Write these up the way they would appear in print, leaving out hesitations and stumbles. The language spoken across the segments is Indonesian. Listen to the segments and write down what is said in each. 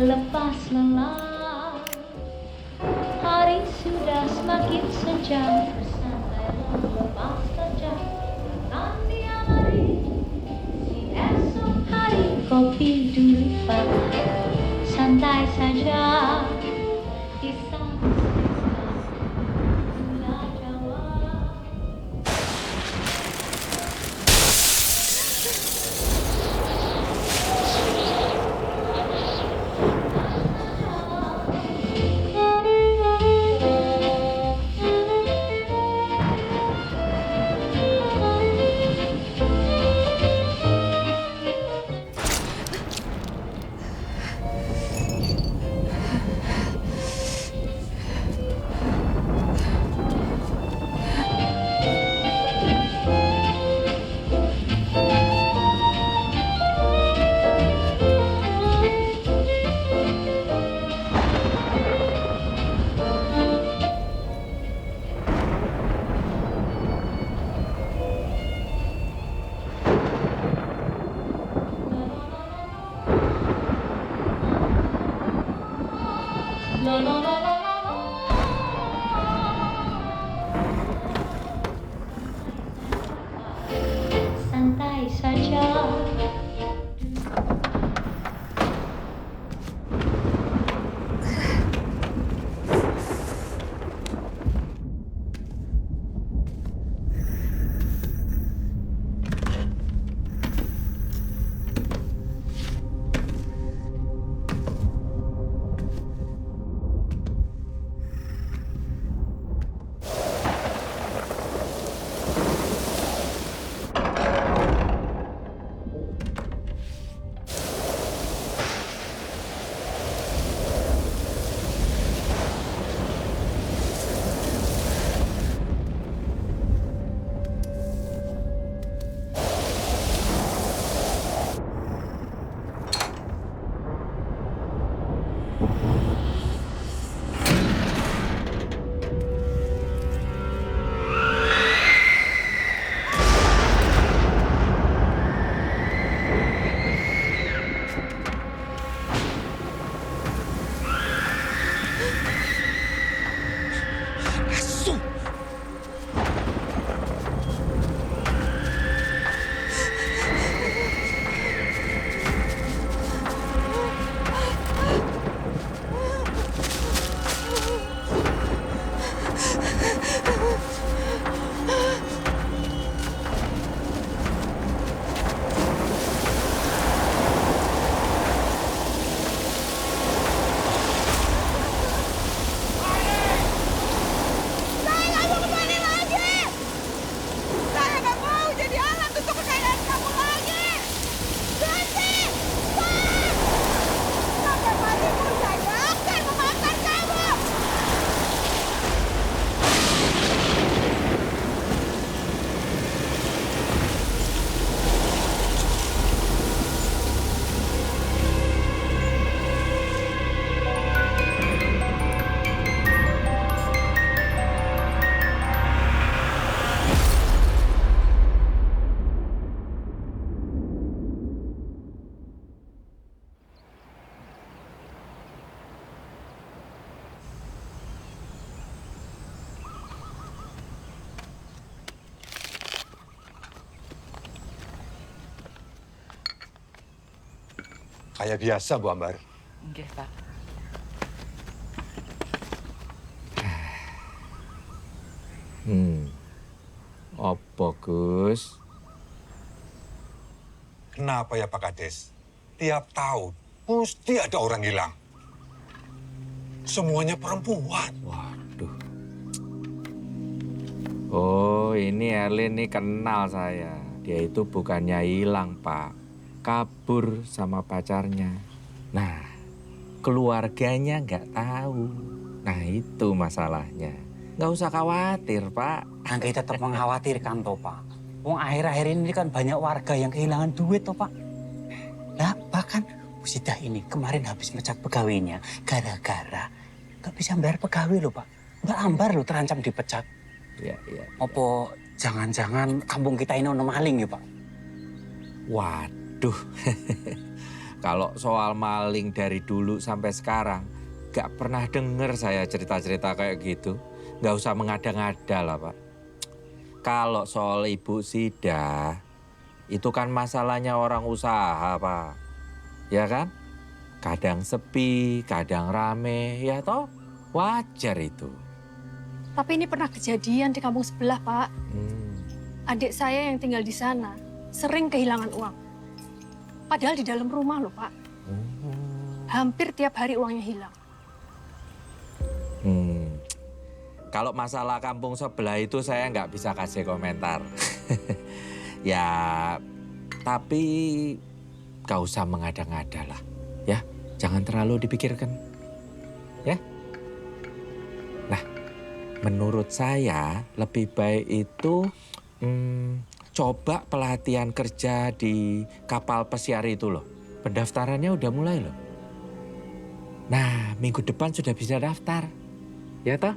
melepas lelah. Hari sudah semakin senja, bersantailah lepas kerja. Nanti hari, si esok hari, kopi dulu Pak, santai saja. Kisah gula Jawa. Santai saja. Kayak biasa, Bu Ambar. Nggih, Pak. Apa, Gus? Kenapa ya Pak Kades? Tiap tahun mesti ada orang hilang. Semuanya perempuan. Waduh. Oh, ini Erlin nih kenal saya. Dia itu bukannya hilang, Pak. Kabur sama pacarnya. Nah, keluarganya nggak tahu. Nah, itu masalahnya. Nggak usah khawatir, Pak. Angga tetap mengkhawatirkan toh, Pak. Wong akhir-akhir ini kan banyak warga yang kehilangan duit toh, Pak. Nah, bahkan Bu Sidah ini kemarin habis mecat pegawainya gara-gara nggak bisa bayar pegawai loh, Pak. Mbak Ambar loh terancam dipecat. Iya, iya. Apa jangan-jangan kampung kita ini ono maling ya, Pak? Waduh. Kalau soal maling dari dulu sampai sekarang, gak pernah denger saya cerita-cerita kayak gitu. Gak usah mengada-ngada lah, Pak. Kalau soal Ibu Sida, itu kan masalahnya orang usaha, Pak. Ya kan? Kadang sepi, kadang rame, ya toh? Wajar itu. Tapi ini pernah kejadian di kampung sebelah, Pak. Hmm. Adik saya yang tinggal di sana sering kehilangan uang. Padahal di dalam rumah loh, Pak. Hampir tiap hari uangnya hilang. Kalau masalah kampung sebelah itu saya nggak bisa kasih komentar. Ya, tapi gak usah mengada-ngada lah. Ya, jangan terlalu dipikirkan. Ya. Nah, menurut saya lebih baik itu coba pelatihan kerja di kapal pesiar itu loh. Pendaftarannya udah mulai loh. Nah, minggu depan sudah bisa daftar. Ya toh?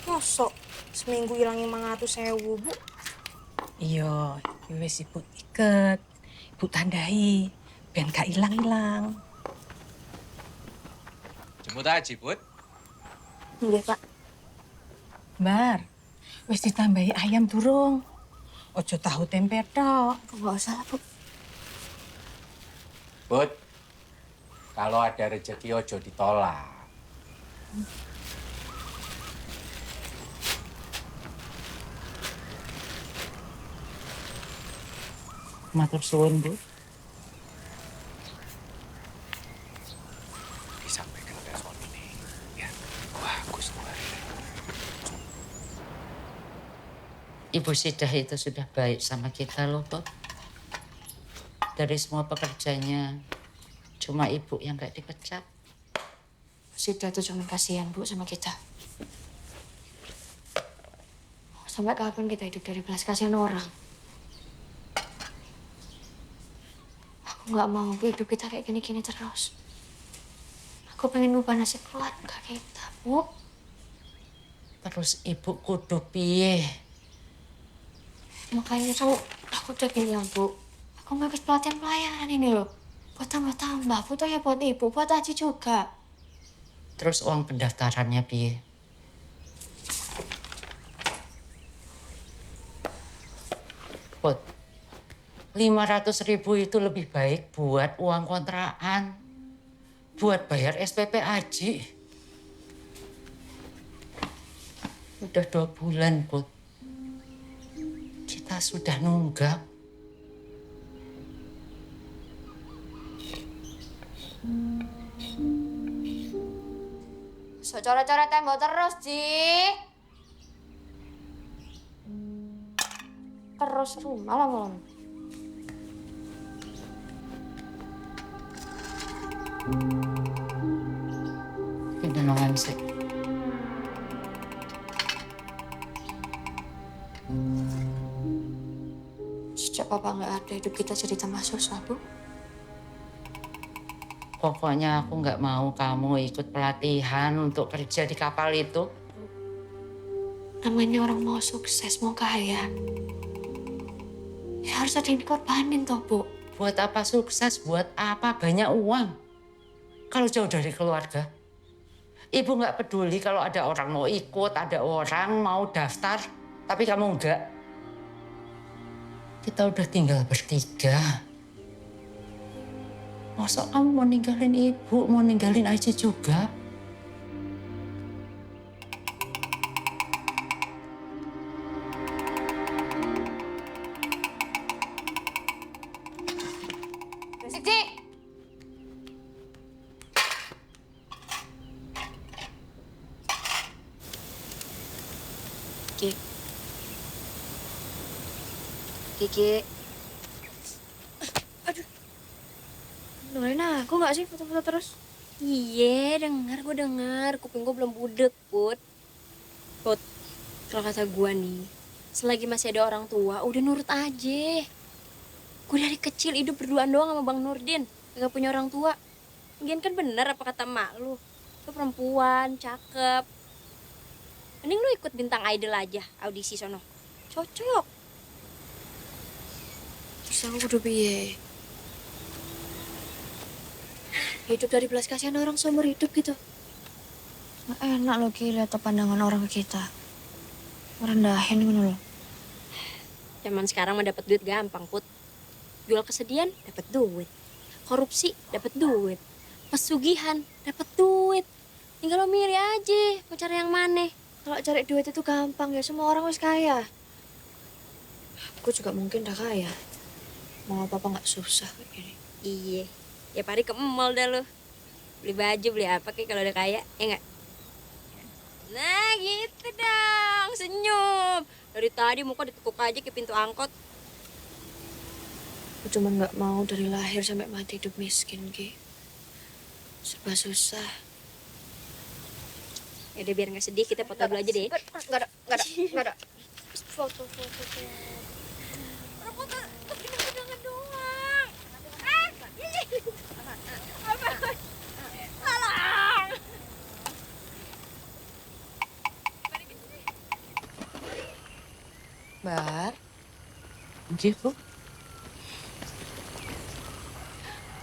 Mosok seminggu hilang 500.000, Bu. Iya, wis ibu iket, ibu tandai, ben gak ilang-ilang. Jemput aja, Bud. Nggih, Pak. Bar, wis ditambahi ayam durung. Ojo tahu tempe tok. Nggak usah, Bu. Bud, kalau ada rezeki ojo ditolak. Matur suwun, Bu. Disampaikan respon ini. Ya, bagus tuh. Ibu Sidah itu sudah baik sama kita loh, Bob. Dari semua pekerjanya, cuma ibu yang gak dipecat. Sida tuh cuma kasihan, Bu, sama kita. Sampai kapan kita hidup dari belas kasihan orang? Aku nggak mau Bu, hidup kita kayak gini-gini terus. Aku pengen ubah nasib keluarga kita, Bu. Terus ibu kudu piye? Makanya tuh aku udah bilang, Bu. Aku mau ikut pelatihan pelayanan ini loh. Buat tambah-tambah, foto ya buat ibu, buat Aji juga. Terus uang pendaftarannya piye? Pot, 500.000 itu lebih baik buat uang kontrakan. Buat bayar SPP Aji. Udah 2 bulan, Put. Kita sudah nunggak. So coret-coret tembok terus, Ji. Terus rumah lah, Mon. Pindahan sih. Sejak papa nggak ada, hidup kita jadi tambah susah, Bu. Pokoknya aku nggak mau kamu ikut pelatihan untuk kerja di kapal itu. Namanya orang mau sukses, mau kaya. Ya harus ada yang dikorbanin toh, Bu. Buat apa sukses, buat apa banyak uang. Kalau jauh dari keluarga. Ibu nggak peduli kalau ada orang mau ikut, ada orang mau daftar, tapi kamu enggak. Kita udah tinggal bertiga. Masa kamu mau ninggalin ibu, mau ninggalin Aji juga? Siti! Kiki. Aduh. Dengerin aku nggak sih foto-foto terus? Iya, gue denger. Kuping gue belum budek, Put. Put, kalau kata gue nih, selagi masih ada orang tua, udah nurut aja. Gue dari kecil hidup berduaan doang sama Bang Nurdin. Gak punya orang tua. Lagian kan bener apa kata mak lu. Lu perempuan, cakep. Mending lu ikut Bintang Idol aja, audisi sono. Cocok. Terus aku kudu piye? Hidup dari belas kasihan orang seumur hidup gitu. Nggak enak loh Ki lihat pandangan orang ke kita. Merendahin gitu loh. Zaman sekarang mah dapat duit gampang, Put. Jual kesedihan, dapat duit. Korupsi, dapat duit. Pesugihan, dapat duit. Tinggal lo milih aja, mau cari yang mana. Kalau cari duit itu gampang ya, semua orang harus kaya. Aku juga mungkin udah kaya. Mau apa-apa nggak susah kayak gini. Iya, ya hari ke mall dah lo. Beli baju, beli apa kayak kalau udah kaya, ya nggak? Nah gitu dong, senyum. Dari tadi muka ditekuk aja ke pintu angkot. Aku cuma nggak mau dari lahir sampai mati hidup miskin, Ki. Serba susah. Ya udah biar nggak sedih, kita foto dulu aja deh. Nggak ada. Foto. Orang foto, pegangan doang. Ah, apa? Tolong. Bar, Nggih, Bu.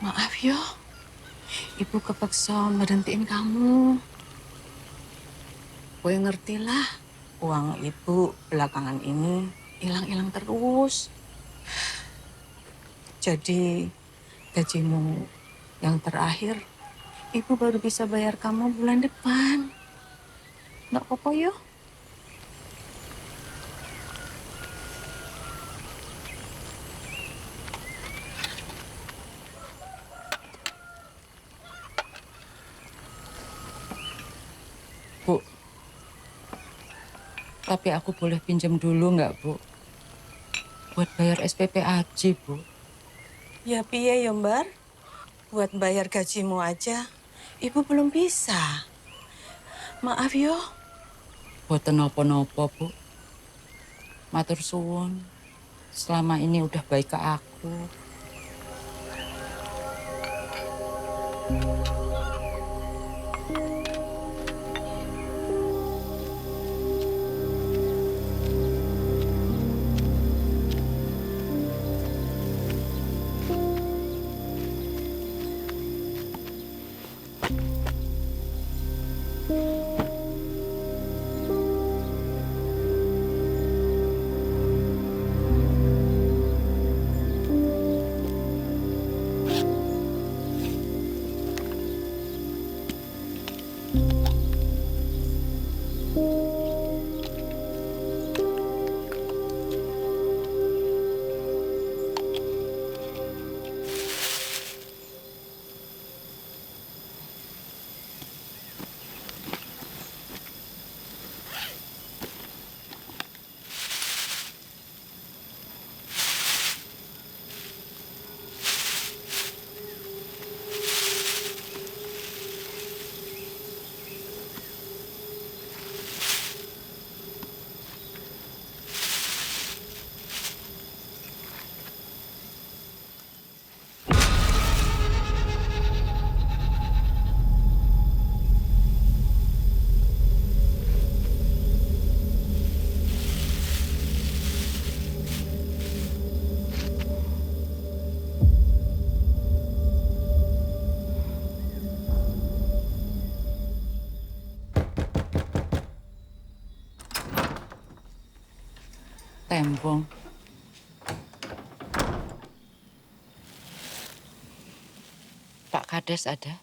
maaf yo. Ibu kepaksa berhentiin kamu. Gue ngerti lah, uang ibu belakangan ini hilang-hilang terus. Jadi gajimu yang terakhir, ibu baru bisa bayar kamu bulan depan. Nggak apa-apa yo. Bu, tapi aku boleh pinjam dulu nggak, Bu? Buat bayar SPP Aji, Bu. Ya piye yo Mbar? Buat bayar gajimu aja, ibu belum bisa. Maaf yo. Boten napa-napa, Bu. Matur suwun. Selama ini udah baik ke aku. Tembong. Pak Kades ada?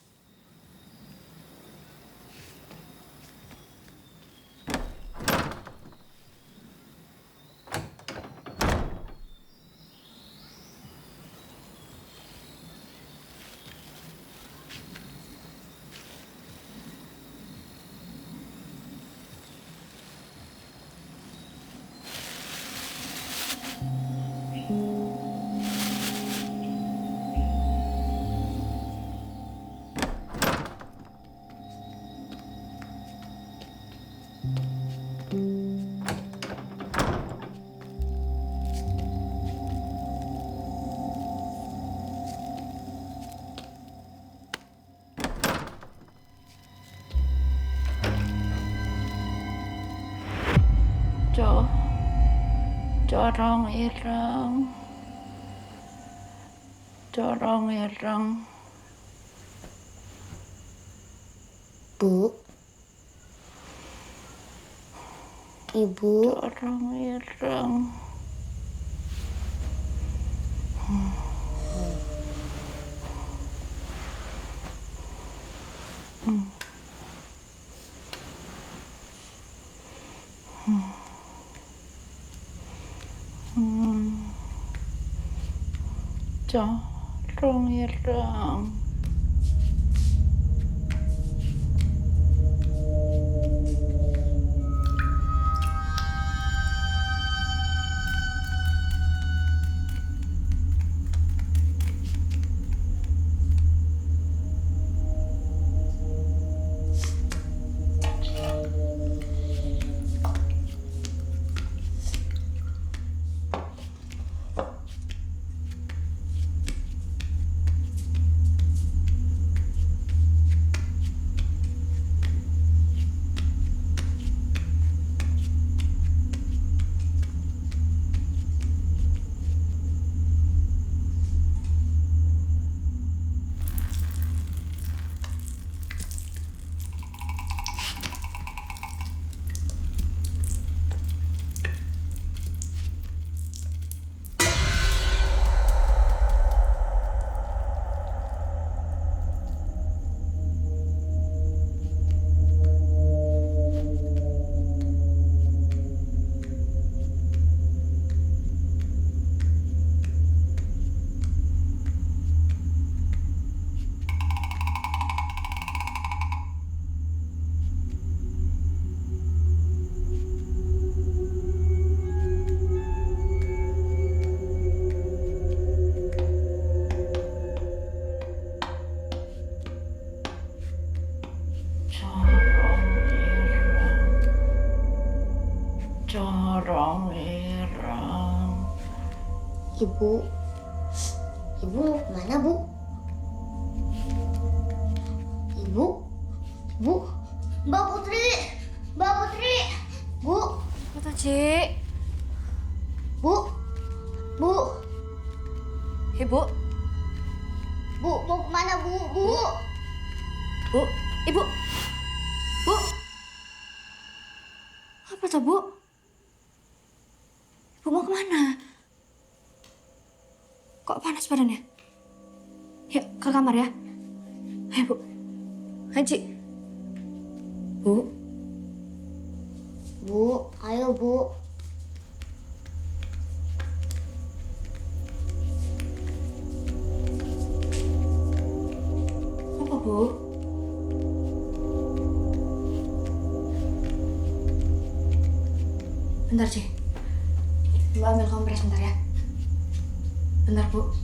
Corong ireng. Corong ireng. Bu. Ibu. Corong ireng. Corong ireng. Corong ireng. Ibu. Ibu mana, Bu? Ibu. Bu. Mbak Putri. Mbak Putri. Bu. Apa Cik? Bu. Bu. Ibu. Bu, mau kemana, Bu? Bu. Bu. Ibu. Bu. Apa tuh, Bu? Ibu mau kemana? Kok panas badannya? Yuk, ke kamar ya. Ayo, Bu. Haji. Bu. Bu, ayo, Bu. Apa, Bu? Bentar, Ci. Mbak ambil kompres bentar ya. Bentar, Bu.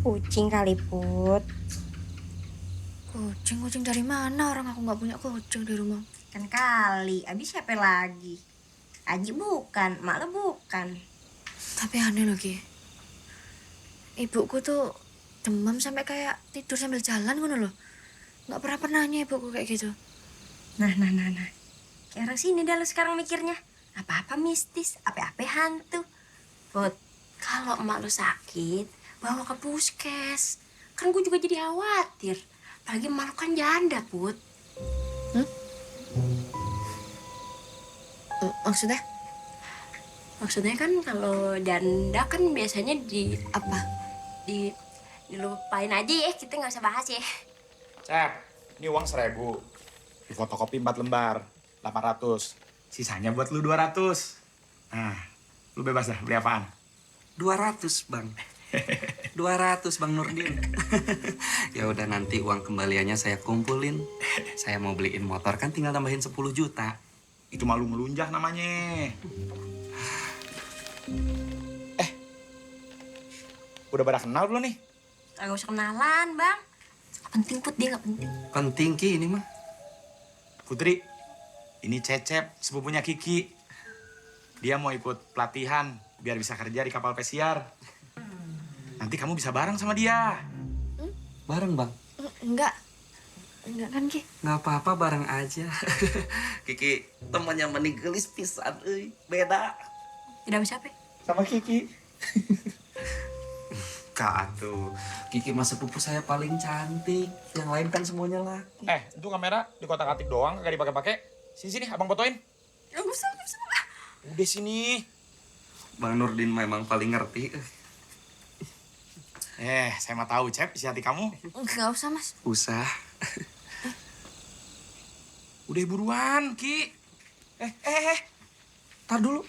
Kucing kali, Put. Kucing dari mana? Orang aku nggak punya kucing di rumah. Kan kali, abis siapa lagi? Aji bukan, mak lo bukan. Tapi aneh loh, Ki. Ibuku tuh demam sampai kayak tidur sambil jalan ngono loh. Nggak pernah ibuku kayak gitu. Nah. Kayak orang sini dah lo sekarang mikirnya. Apa-apa mistis, apa-apa hantu. Put, kalau emak lo sakit, bawa ke puskes. Kan gue juga jadi khawatir. Apalagi Malu kan janda, Put. Maksudnya? Maksudnya kan kalau janda kan biasanya dilupain aja ya, kita nggak usah bahas ya. Cep, ini uang 1.000. Di fotokopi 4 lembar, 800. Sisanya buat lu 200. Nah, lu bebas dah, beli apaan? 200, Bang. 200, Bang Nurdin. Ya udah, nanti uang kembaliannya saya kumpulin. Saya mau beliin motor, kan tinggal tambahin 10 juta. Itu malu ngelunjah namanya. Udah pada kenal belum nih? Gak usah kenalan, Bang. Gak penting, Put. Dia gak penting. Penting, Ki, ini mah. Putri, ini Cecep, sepupunya Kiki. Dia mau ikut pelatihan biar bisa kerja di kapal pesiar. Nanti kamu bisa bareng sama dia. Bareng, Bang? Enggak. Enggak kan, Ki? Nggak apa-apa, bareng aja. Kiki, temannya meninggelis pisan, euy. Beda. Tidak bisa, Pe. Sama Kiki. Kak, tuh. Kiki mah sepupu saya paling cantik. Yang lain kan semuanya laki. Itu kamera di kotak-atik doang, kagak dipakai-pakai. Sini, abang fotoin. Gak usah. Udah sini. Bang Nurdin memang paling ngerti. Saya mah tahu, Cep, isi hati kamu. Gak usah, Mas. Usah. Udah buruan, Ki. Tar dulu.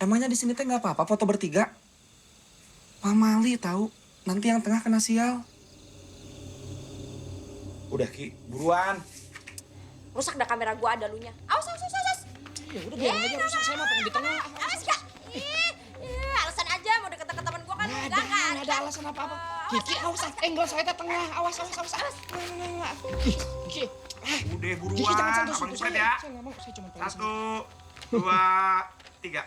Emangnya di sini teh nggak apa-apa foto bertiga? Pamali tahu. Nanti yang tengah kena sial. Udah, Ki, buruan. Rusak dah kamera gua, ada lunya. Awas. Ya udah biarin aja rusak, saya mah pengen di tengah. Awas, Kak. Alasan aja mau deket-deket temen gua kan. Enggak kan. Nggak ada alasan apa-apa. Kiki, awas, enggak saya teh tengah. Awas. Kiki, udah buruan. Kiki, jangan sentuh saya. Ya. Saya nggak mau, saya cuma pengen 1, 2, 3.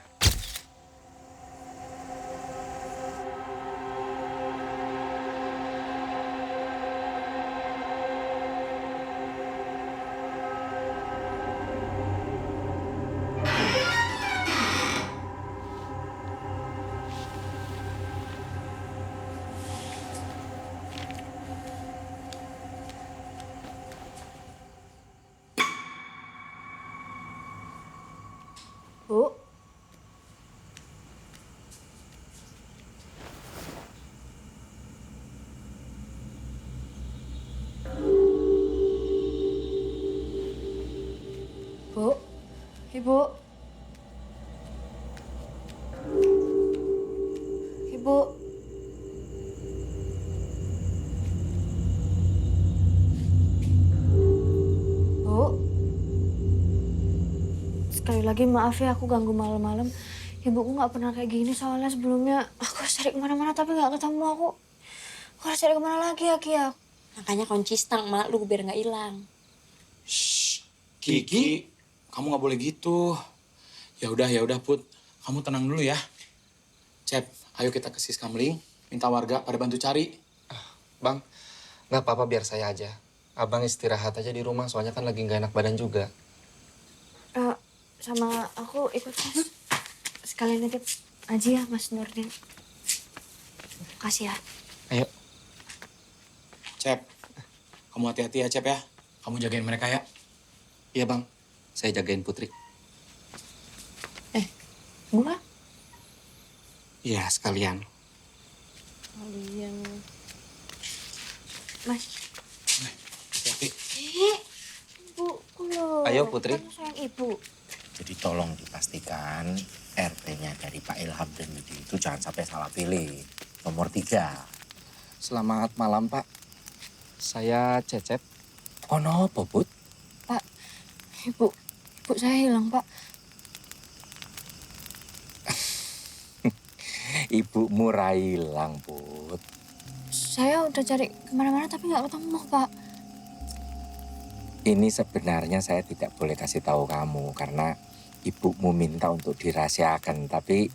Bu. Bu. Ibu. Ibu. Bu. Sekali lagi maaf ya aku ganggu malam-malam. Ibuku nggak pernah kayak gini soalnya sebelumnya aku harus cari kemana-mana tapi nggak ketemu aku. Aku harus cari kemana lagi ya, Kia? Makanya kunci stang mak lu biar nggak hilang. Kiki, kamu nggak boleh gitu. Ya udah Put, kamu tenang dulu ya. Cep, ayo kita ke Siskamling, minta warga pada bantu cari. Bang, nggak apa-apa biar saya aja. Abang istirahat aja di rumah soalnya kan lagi nggak enak badan juga. Sama aku ikut Mas. Sekalian nitip aja ya Mas Nurdin. Makasih ya. Ayo. Cep, kamu hati-hati ya Cep ya. Kamu jagain mereka ya. Iya Bang, saya jagain Putri. Gua? Iya sekalian. Kalian. Mas. Hati-hati. Ibu, loh. Ayo, Putri. Kan sayang ibu. Jadi tolong dipastikan RT-nya dari Pak Ilham dan Yudi itu jangan sampai salah pilih. Nomor 3. Selamat malam Pak. Saya Cecep. Oh no, Bobut. Pak, ibu saya hilang Pak. Ibumu hilang, Put. Saya udah cari kemana-mana tapi nggak ketemu Pak. Ini sebenarnya saya tidak boleh kasih tahu kamu karena ibumu minta untuk dirahasiakan. Tapi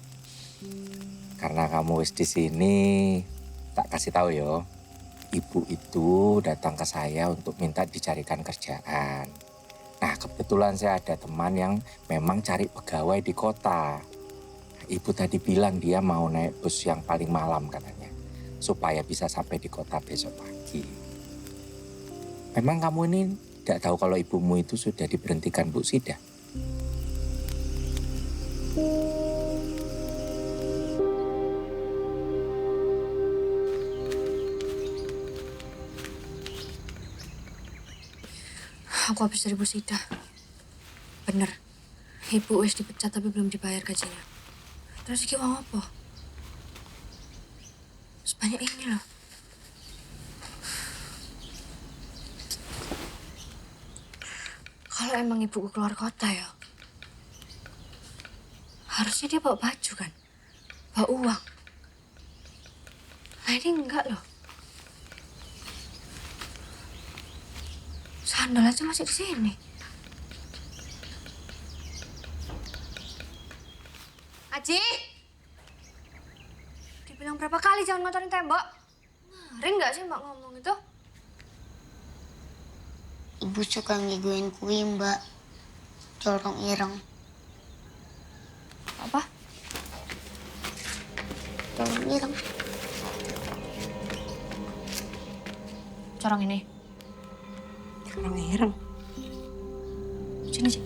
karena kamu wis di sini, tak kasih tahu yo. Ibu itu datang ke saya untuk minta dicarikan kerjaan. Nah kebetulan saya ada teman yang memang cari pegawai di kota. Ibu tadi bilang dia mau naik bus yang paling malam katanya. supaya bisa sampai di kota besok pagi. Memang kamu ini tidak tahu kalau ibumu itu sudah diberhentikan Bu Sida? Aku habis dari Bu Sida. Bener. Ibu wis dipecat tapi belum dibayar gajinya. Terus iki uang apa? Sebanyak ini loh. Kalau emang ibuku keluar kota ya, harusnya dia bawa baju kan? Bawa uang. Nah ini enggak loh. Sandal aja masih di sini. Aji! Dibilang berapa kali jangan ngotorin tembok? Ngeri nggak sih Mbak ngomong itu? Ibu suka ngeguin kui, Mbak. Corong ireng. Apa? Corong ireng. Corong ini. Corong ireng. Sini sih.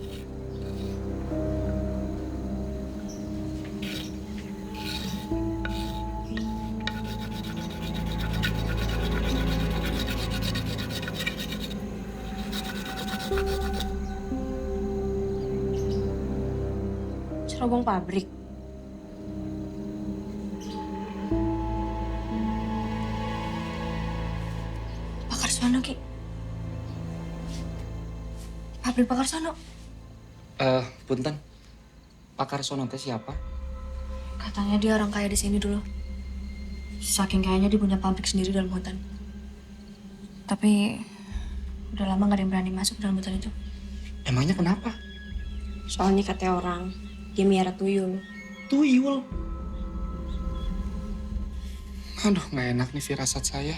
Cerobong pabrik. Pakar Sono, Ki. Pabrik Pakar Sono. Punten. Pak Karsono teh siapa? Katanya dia orang kaya di sini dulu. Saking kayanya dia punya pabrik sendiri dalam hutan. Tapi udah lama gak ada yang berani masuk dalam hutan itu. Emangnya kenapa? Soalnya katanya orang, dia miara tuyul. Tuyul? Aduh, nggak enak nih firasat saya.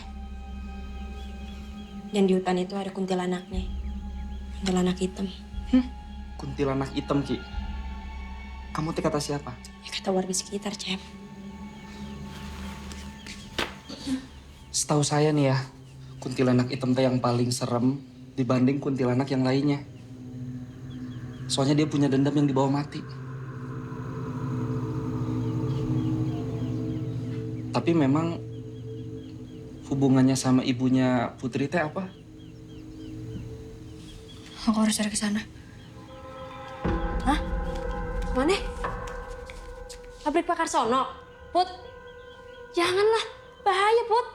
Dan di hutan itu ada kuntilanaknya. Kuntilanak hitam. Kuntilanak hitam, Ki. Kamu teh kata siapa? Ya kata warga sekitar, Cep. Setahu saya nih ya, kuntilanak hitam teh yang paling serem dibanding kuntilanak yang lainnya. Soalnya dia punya dendam yang dibawa mati. Tapi memang hubungannya sama ibunya Putri teh apa? Aku harus cari ke sana. Hah? Mana? Pabrik Pakar Sono? Put, janganlah. Bahaya, Put.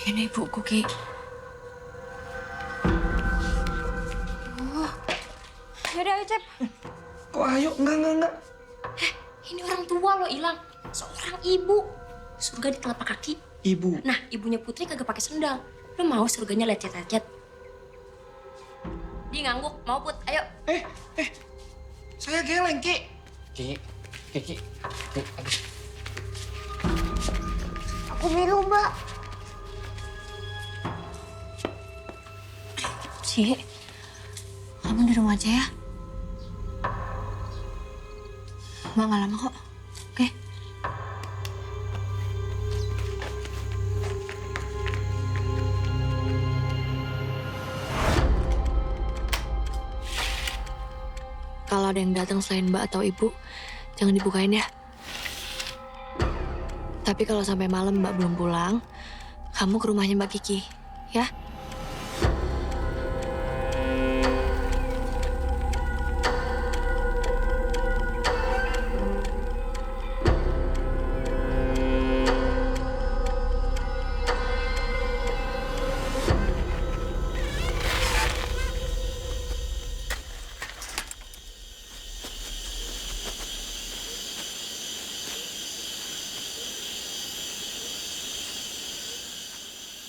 Ini ibuku, Ki. Oh. Yaudah, ayo, Cep. Kok ayo? Enggak. Ini orang tua lo hilang. Seorang ibu. Surga di telapak kaki. Ibu? Nah, ibunya Putri kagak pakai sendal. Lo mau surganya lecet-lecet? Dia ngangguk. Mau, Put? Ayo. Saya geleng, Ki. Ki. Aduh. Aku biru, Mbak. Ci, kamu di rumah aja ya. Mbak nggak lama kok, oke? Kalau ada yang datang selain Mbak atau Ibu, jangan dibukain ya. Tapi kalau sampai malam Mbak belum pulang, kamu ke rumahnya Mbak Kiki, ya?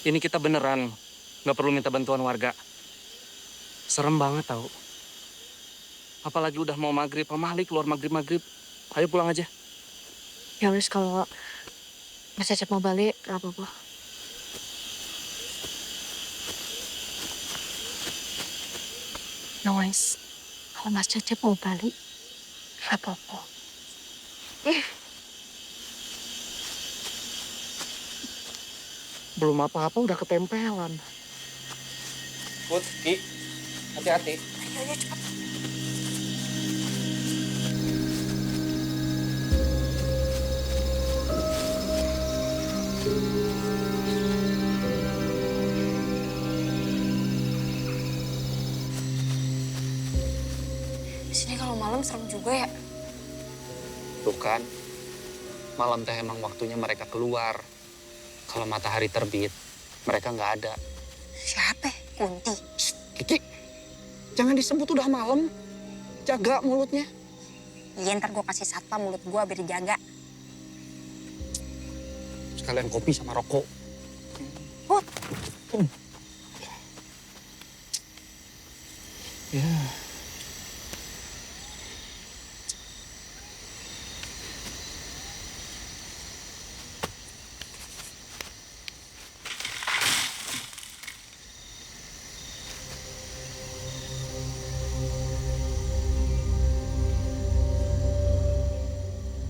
Ini kita beneran nggak perlu minta bantuan warga. Serem banget tau. Apalagi udah mau maghrib, Pak Malik keluar maghrib. Ayo pulang aja. Ya wis, kalau Mas Cecep mau balik, gak apa-apa. No wis, kalau Mas Cecep mau balik, gak apa-apa. Belum apa-apa udah ketempelan. Put, Ki, hati-hati. Ayo cepet. Di sini kalau malam serem juga ya. Tuh kan, malam teh emang waktunya mereka keluar. Kalau matahari terbit, mereka nggak ada. Siapa? Kunti. Kiki, jangan disebut udah malam. Jaga mulutnya. Iya, ntar gue kasih satpam mulut gue biar dijaga. Sekalian kopi sama rokok. Put. Ya.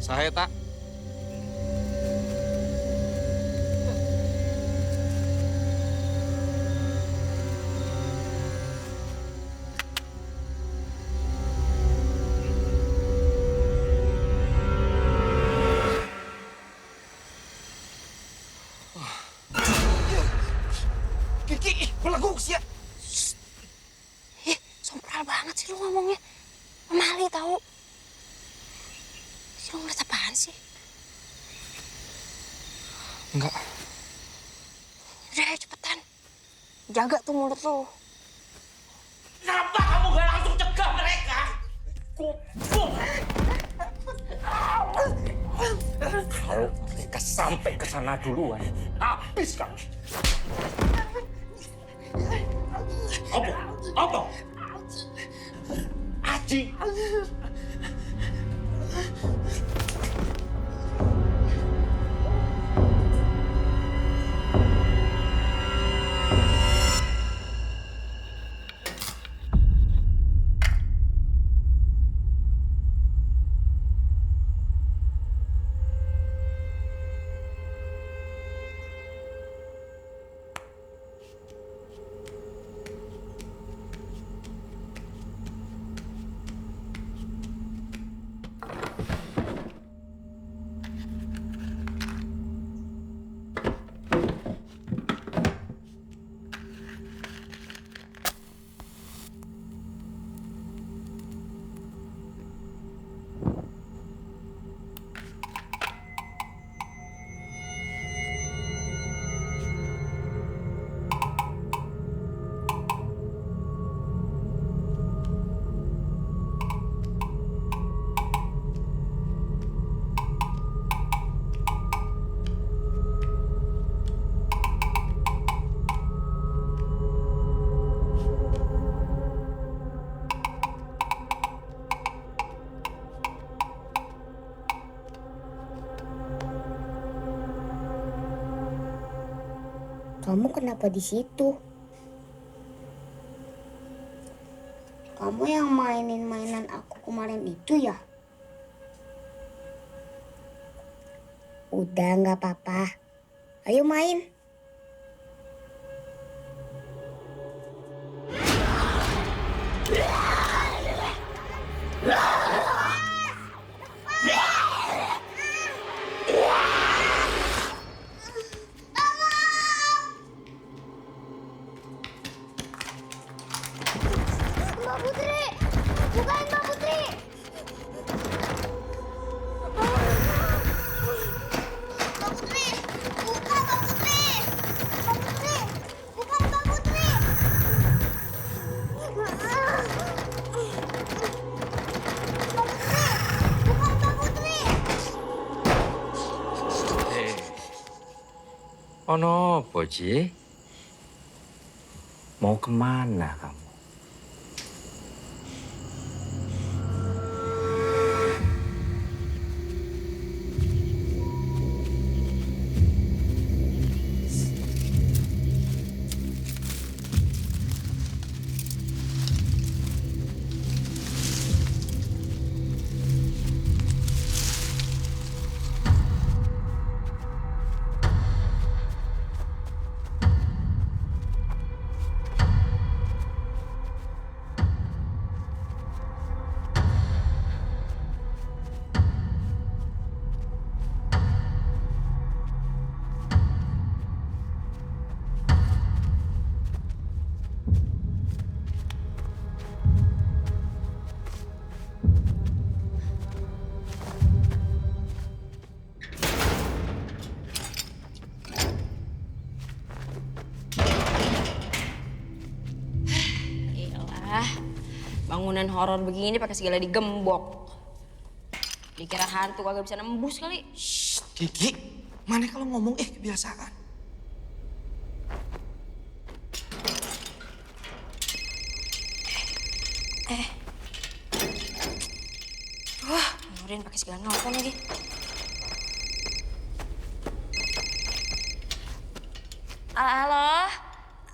Saya tak. Kiki, belagu sih. Ih, sompral banget sih lu ngomongnya. Mali tahu. Lu ngeliat apaan sih? Enggak. Udah, ayo cepetan. Jaga tuh mulut lu. Kenapa kamu gak langsung cegah mereka? Kalau mereka sampai ke sana duluan, habis kamu. Apa? Aji. Kamu kenapa di situ? Kamu yang mainin mainan aku kemarin itu ya? Udah nggak apa-apa. Ayo main. Mbak Putri! Bukain Mbak Putri! Mbak Putri! Buka Mbak Putri! Mbak Putri! Bukan Mbak Putri! Mbak Putri! Bukan Mbak Putri! Ono, Boji. Mau kemana kamu? bangunan horor begini pakai segala digembok. Dikira hantu kagak bisa nembus kali. Shh, Kiki. Mana kalau ngomong kebiasaan. Wah, Nurin pakai segala nelfon lagi. Halo,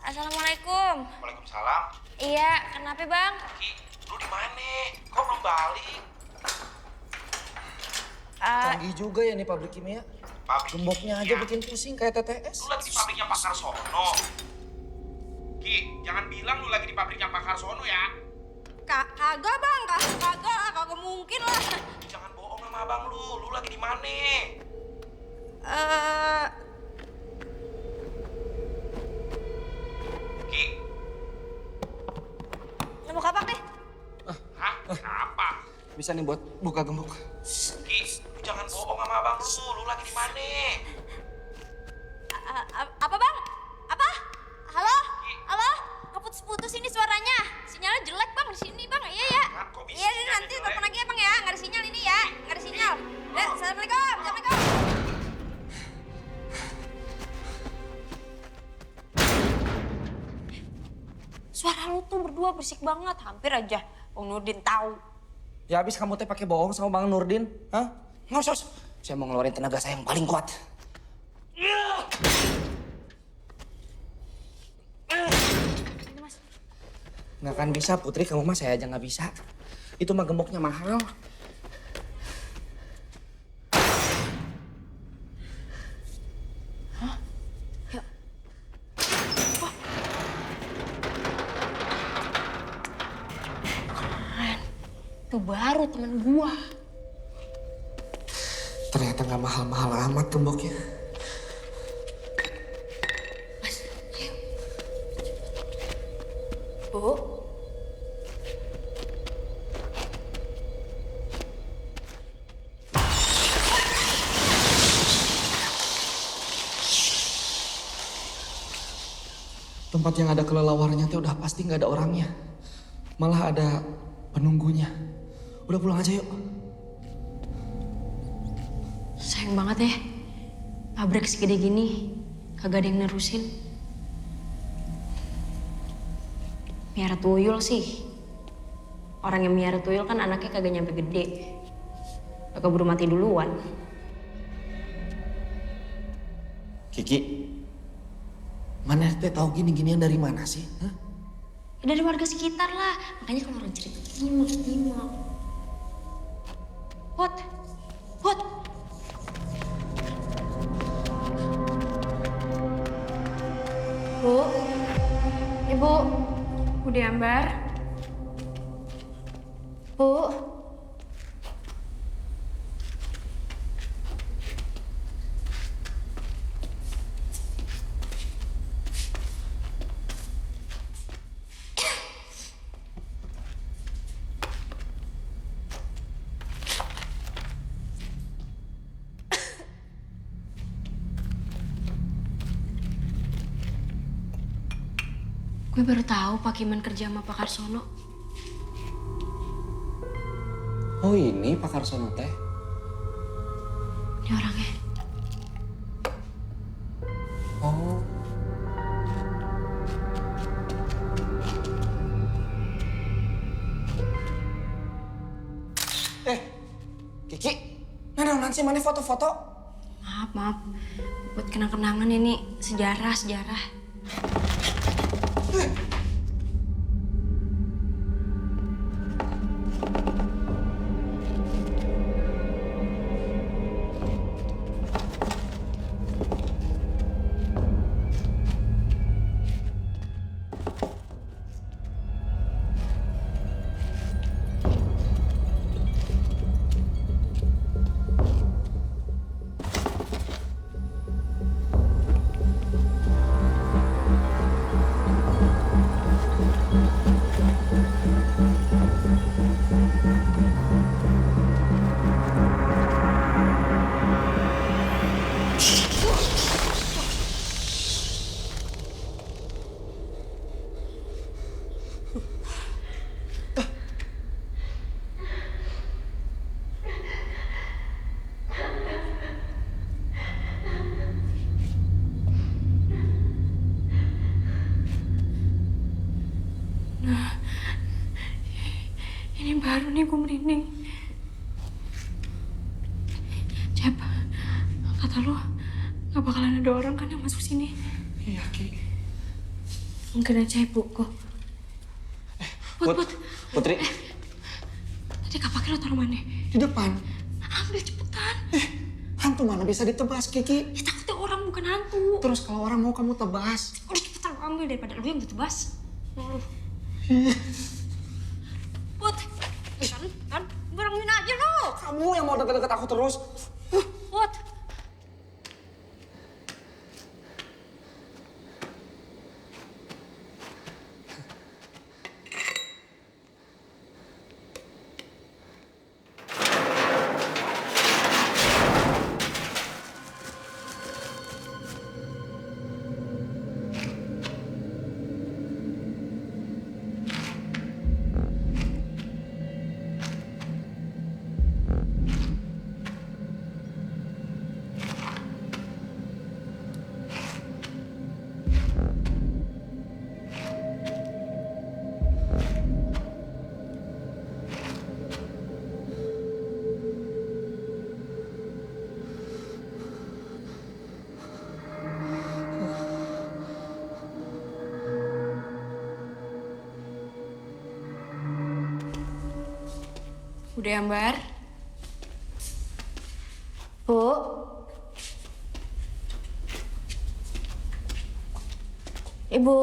assalamualaikum. Waalaikumsalam. Iya, kenapa bang? Ki, lu di mana? Kok belum balik? Canggih juga ya nih pabrik kimia. Gemboknya aja bikin pusing kayak TTS. Lu lagi di pabriknya Pak Karsono. Ki, jangan bilang lu lagi di pabriknya Pak Karsono ya. Kagak bang, kagak mungkin lah. Jangan bohong sama abang lu lagi di mana? Ki. Nemu kapak deh. Hah? Kenapa? Bisa nih buat buka gembok. Ki, lu jangan bohong sama abang lu lagi di mana? Apa bang? Apa? Halo? Halo? Keputus-putus ini suaranya. Sinyalnya jelek bang di sini bang. Iya ya. Iya ini nanti telepon lagi ya bang ya. Nggak ada sinyal ini ya. Nggak ada sinyal. Ya, assalamualaikum. Assalamualaikum. Suara lu tuh berdua berisik banget. Hampir aja Bang Nurdin tahu. Ya habis kamu teh pakai bohong sama Bang Nurdin, hah? Ngosos. Saya mau ngeluarin tenaga saya yang paling kuat. Nggak akan bisa, Putri. Kamu mah saya aja nggak bisa. Itu mah gemboknya mahal. Itu baru temen gua. Ternyata nggak mahal-mahal amat gemboknya. Mas, ayo. Bu. Tempat yang ada kelelawarnya tuh udah pasti nggak ada orangnya. Malah ada penunggunya. Udah pulang aja yuk. Sayang banget ya. Pabrik segede gini, kagak ada yang nerusin. Miara tuyul sih. Orang yang miara tuyul kan anaknya kagak nyampe gede. Kagak keburu mati duluan. Kiki, mana teh tahu gini-ginian dari mana sih? Hah? Ya, dari warga sekitar lah. Makanya kalau orang cerita nyimak. Put. Bu, Ibu, Bu Diambar. Bu. Gue baru tahu Pak Kiman kerja sama Pak Karsono. Oh ini Pak Karsono teh? Ini orangnya. Oh. Kiki, nah sih mana foto-foto? Maaf. Buat kenang-kenangan ini sejarah. ini. Cep, kata lu gak bakalan ada orang kan yang masuk sini? Iya, Ki. Mungkin aja ibu kok. Putri. Tadi kapaknya lo taruh mana? Di depan. Ambil cepetan. Hantu mana bisa ditebas, Kiki? Ya takutnya orang bukan hantu. Terus kalau orang mau kamu tebas. Udah cepetan lo ambil daripada lu yang ditebas. Lu. Put, kan barengin aja lo. Kamu yang mau deket-deket aku terus. Put. Udah ya, Mbar? Bu? Ibu?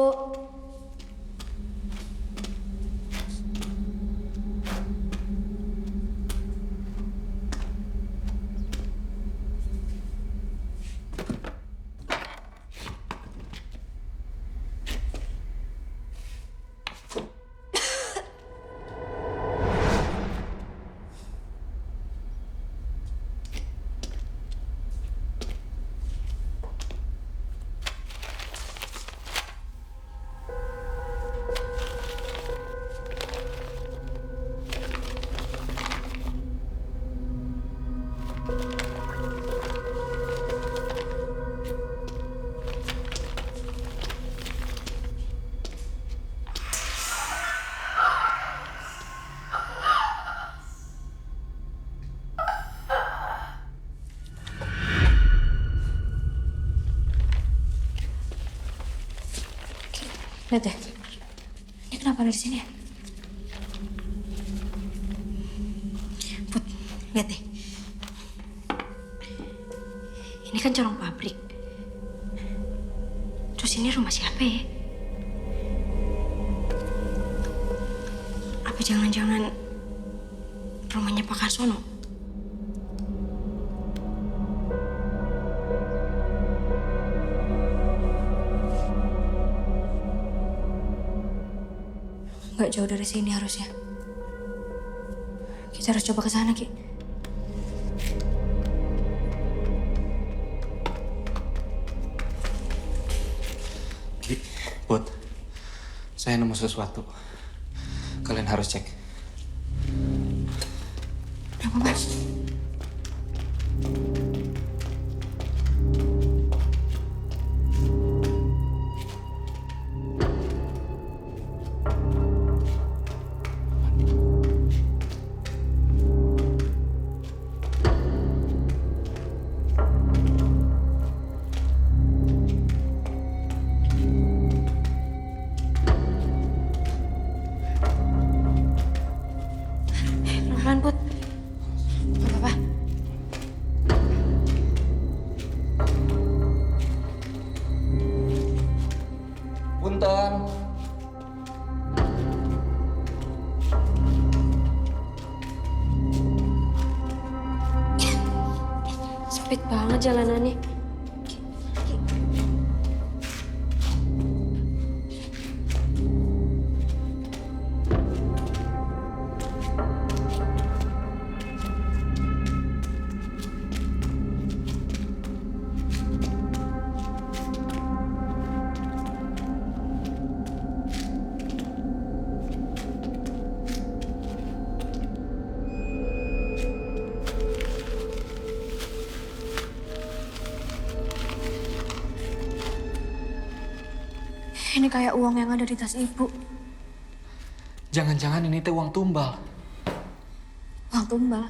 Lihat deh, ini kenapa ada di sini ya? Put, lihat deh. Ini kan corong pabrik. Terus ini rumah siapa ya? Apa jangan-jangan rumahnya Pak Karsono? Gak jauh dari sini harusnya. Kita harus coba ke sana, Ki. Ki, Put, saya nemu sesuatu. Kalian harus cek. Apa, Mas? Pelan-pelan, Put. Gak apa-apa. Punten. Sempit banget jalanannya. Ini kayak uang yang ada di tas ibu. Jangan-jangan ini teh uang tumbal. Uang tumbal.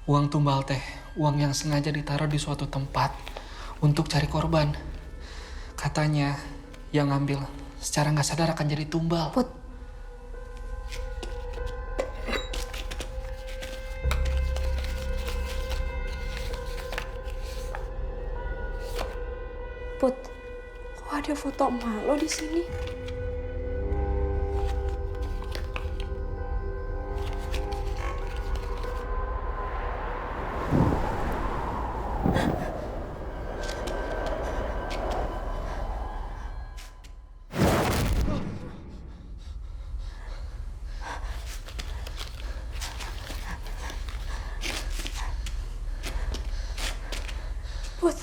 Uang tumbal teh, uang yang sengaja ditaruh di suatu tempat untuk cari korban. Katanya yang ngambil secara nggak sadar akan jadi tumbal. Put. Put, kok ada foto emak lo di sini? Put.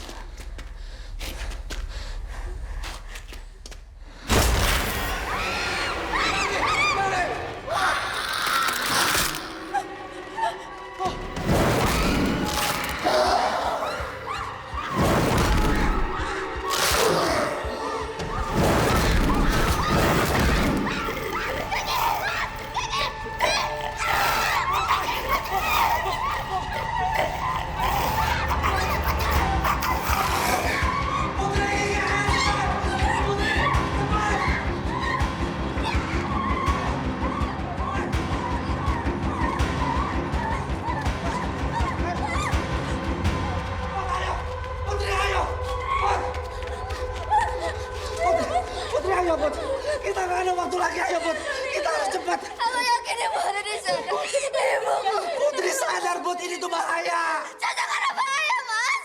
Putri, ayo, Put. Kita nggak ada waktu lagi, ayo, Put. Kita harus cepat. Aku yakin ibu ada di sana. Ibuku. Putri sadar, Put. Ini tuh bahaya. Caca karena bahaya, Mas.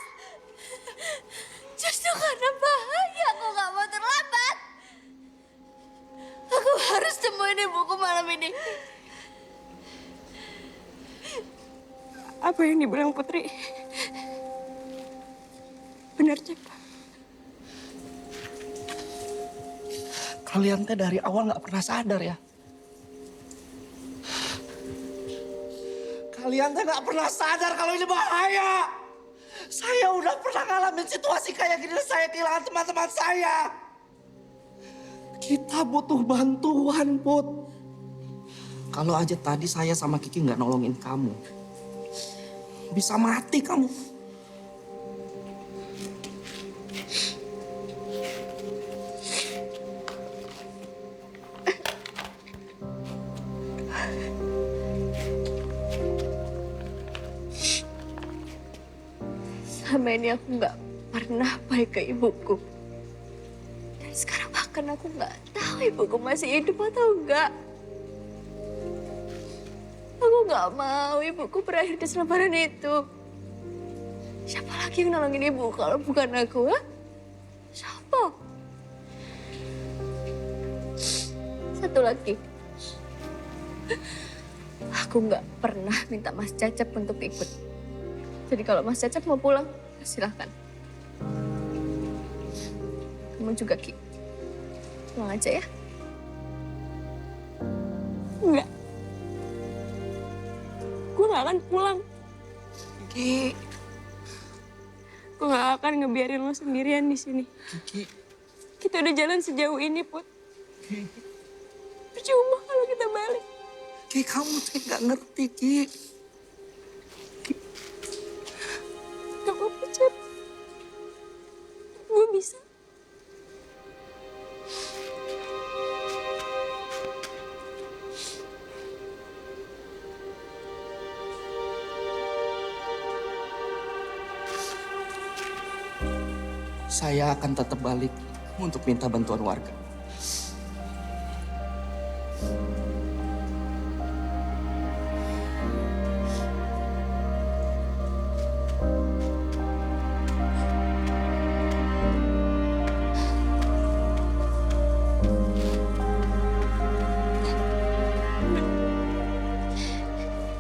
Justru karena bahaya aku nggak mau terlambat. Aku harus temuin ibuku malam ini. Apa yang dibilang Putri? Benar, Cep. Kalian teh dari awal nggak pernah sadar ya. Kalian teh nggak pernah sadar kalau ini bahaya. Saya udah pernah ngalamin situasi kayak gini, saya kehilangan teman-teman saya. Kita butuh bantuan, Put. Kalau aja tadi saya sama Kiki nggak nolongin kamu, bisa mati kamu. Selama ini aku nggak pernah baik ke ibuku. Dan sekarang bahkan aku nggak tahu ibuku masih hidup atau enggak. Aku nggak mau ibuku berakhir keselamatan itu. Siapa lagi yang nolongin ibu kalau bukan aku, ha? Siapa? Satu lagi. Aku nggak pernah minta Mas Cecep untuk ikut. Jadi kalau Mas Cecep mau pulang, silahkan. Kamu juga, Ki. Pulang aja ya. Enggak. Gue gak akan pulang. Ki. Gue gak akan ngebiarin lo sendirian di sini. Ki. Kita udah jalan sejauh ini, Put. Percuma kalau kita balik. Ki, kamu teh nggak ngerti, Ki. Gak apa-apa, Cep. Gue bisa. Saya akan tetap balik untuk minta bantuan warga.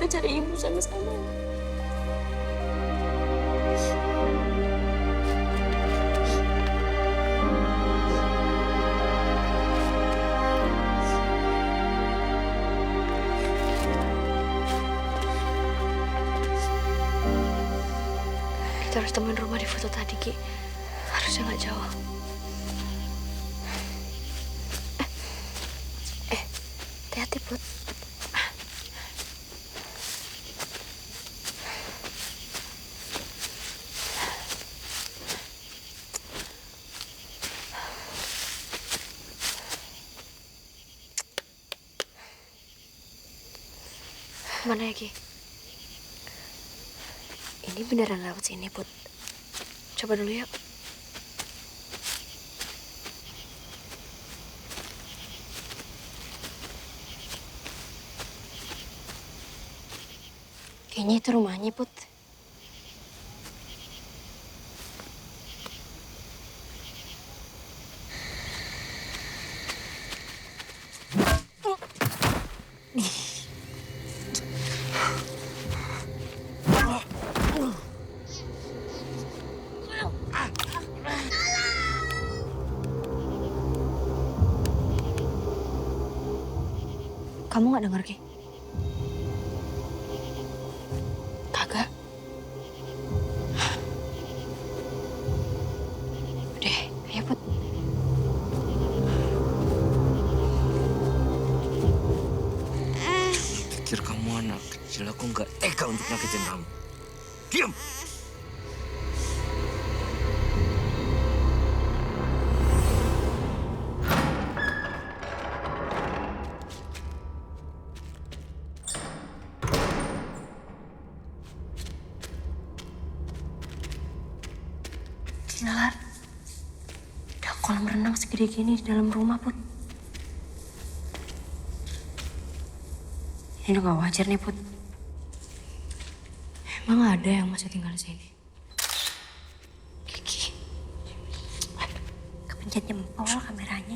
Kita cari ibu sama-sama. Kita harus temuin rumah di foto tadi, Ki. Harusnya nggak jauh. Hati-hati, Put. Mana ya, Ki? Ini beneran lewat sini, Put. Coba dulu yuk. Kayaknya itu rumahnya, Put. Kamu nggak dengar, Ki? Kagak. Udah, ayo, Put. Pikir kamu anak kecil, aku nggak tega untuk nyakitin kamu. Diam! Gila, ada kolam renang segede gini di dalam rumah, Put. Ini udah gak wajar nih, Put. Emang ada yang masih tinggal di sini? Kiki. Aduh, kepencet jempol kameranya.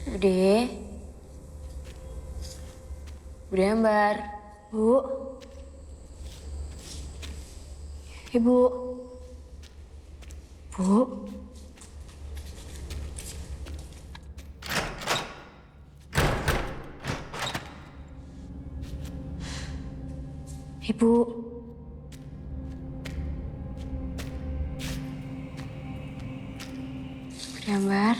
Bude. Bude Ambar. Bu. Ibu. Bu. Ibu. Bude Ambar.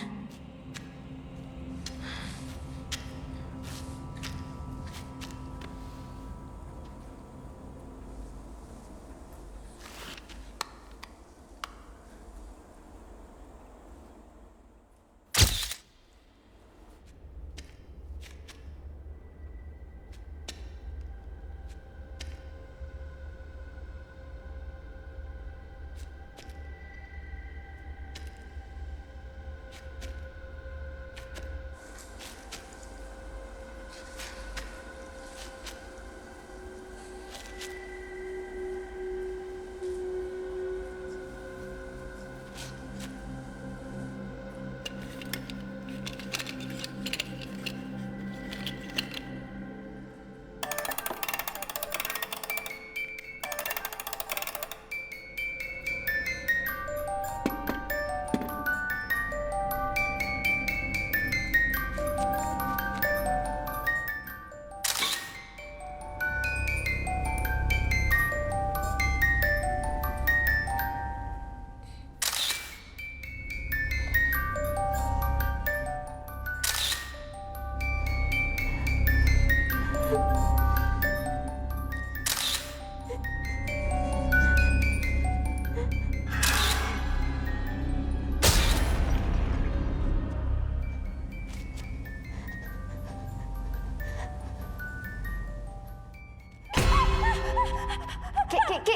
Ki.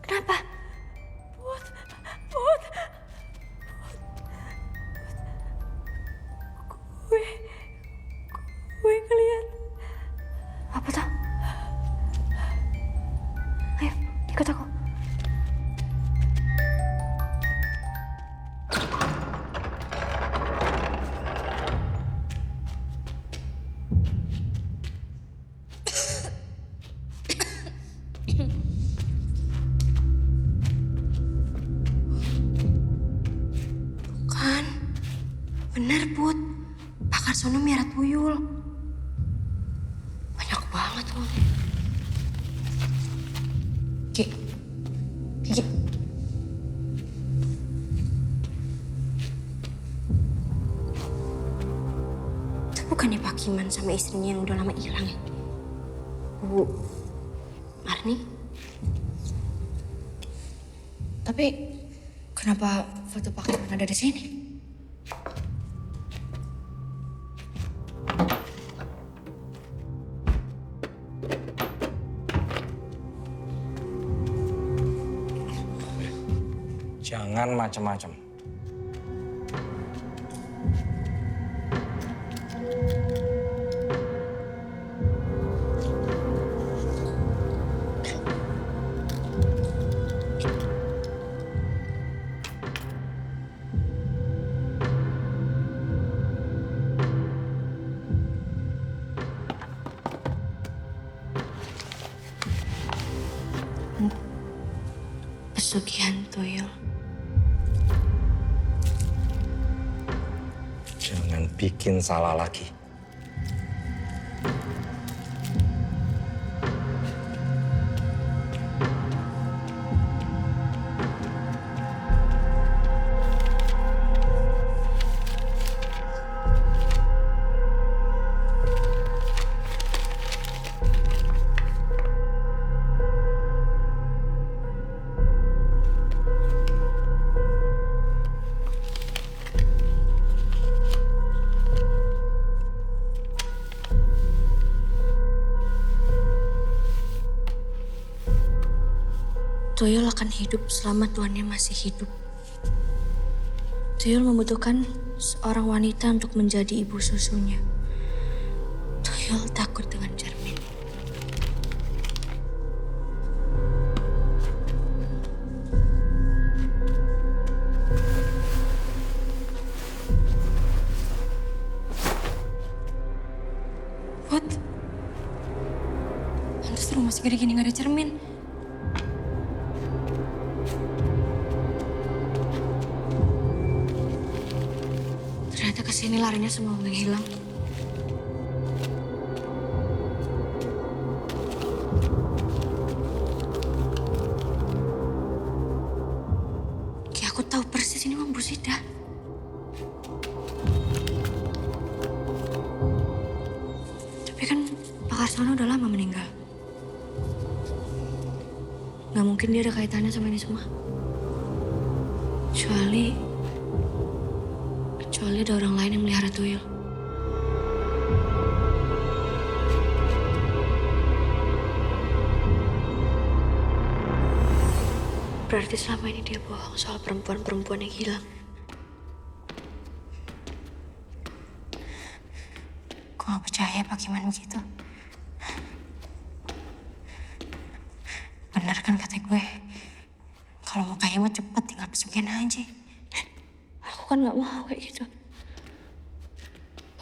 Kenapa? Put. Gue ngeliat. Apa tuh? Ayo, ikut aku. Bener, Put. Pak Karsono miara tuyul. Banyak banget loh. Ki. Itu bukannya Pak Kiman sama istrinya yang udah lama hilang ya? Bu Marni? Tapi kenapa foto Pak Kiman ada di sini? Jangan macem-macem. Pesugihan tuyul. Jangan bikin salah lagi. Tuyul akan hidup selama tuannya masih hidup. Tuyul membutuhkan seorang wanita untuk menjadi ibu susunya. Tuyul takut dengan cermin. Put, pantas rumah segede gini gak ada cermin. Ternyata kesini larinya semua uang hilang. Kayak aku tahu persis ini uang Bu Sida. Tapi kan Pak Karsono udah lama meninggal. Nggak mungkin dia ada kaitannya sama ini semua. Kecuali ada orang lain yang melihara tuyul. Berarti selama ini dia bohong soal perempuan-perempuan yang hilang. Gue gak percaya Pak Kiman begitu. Bener kan kata gue, kalau mau kaya mah cepet tinggal pesugihan aja. Aku kan nggak mau kayak gitu.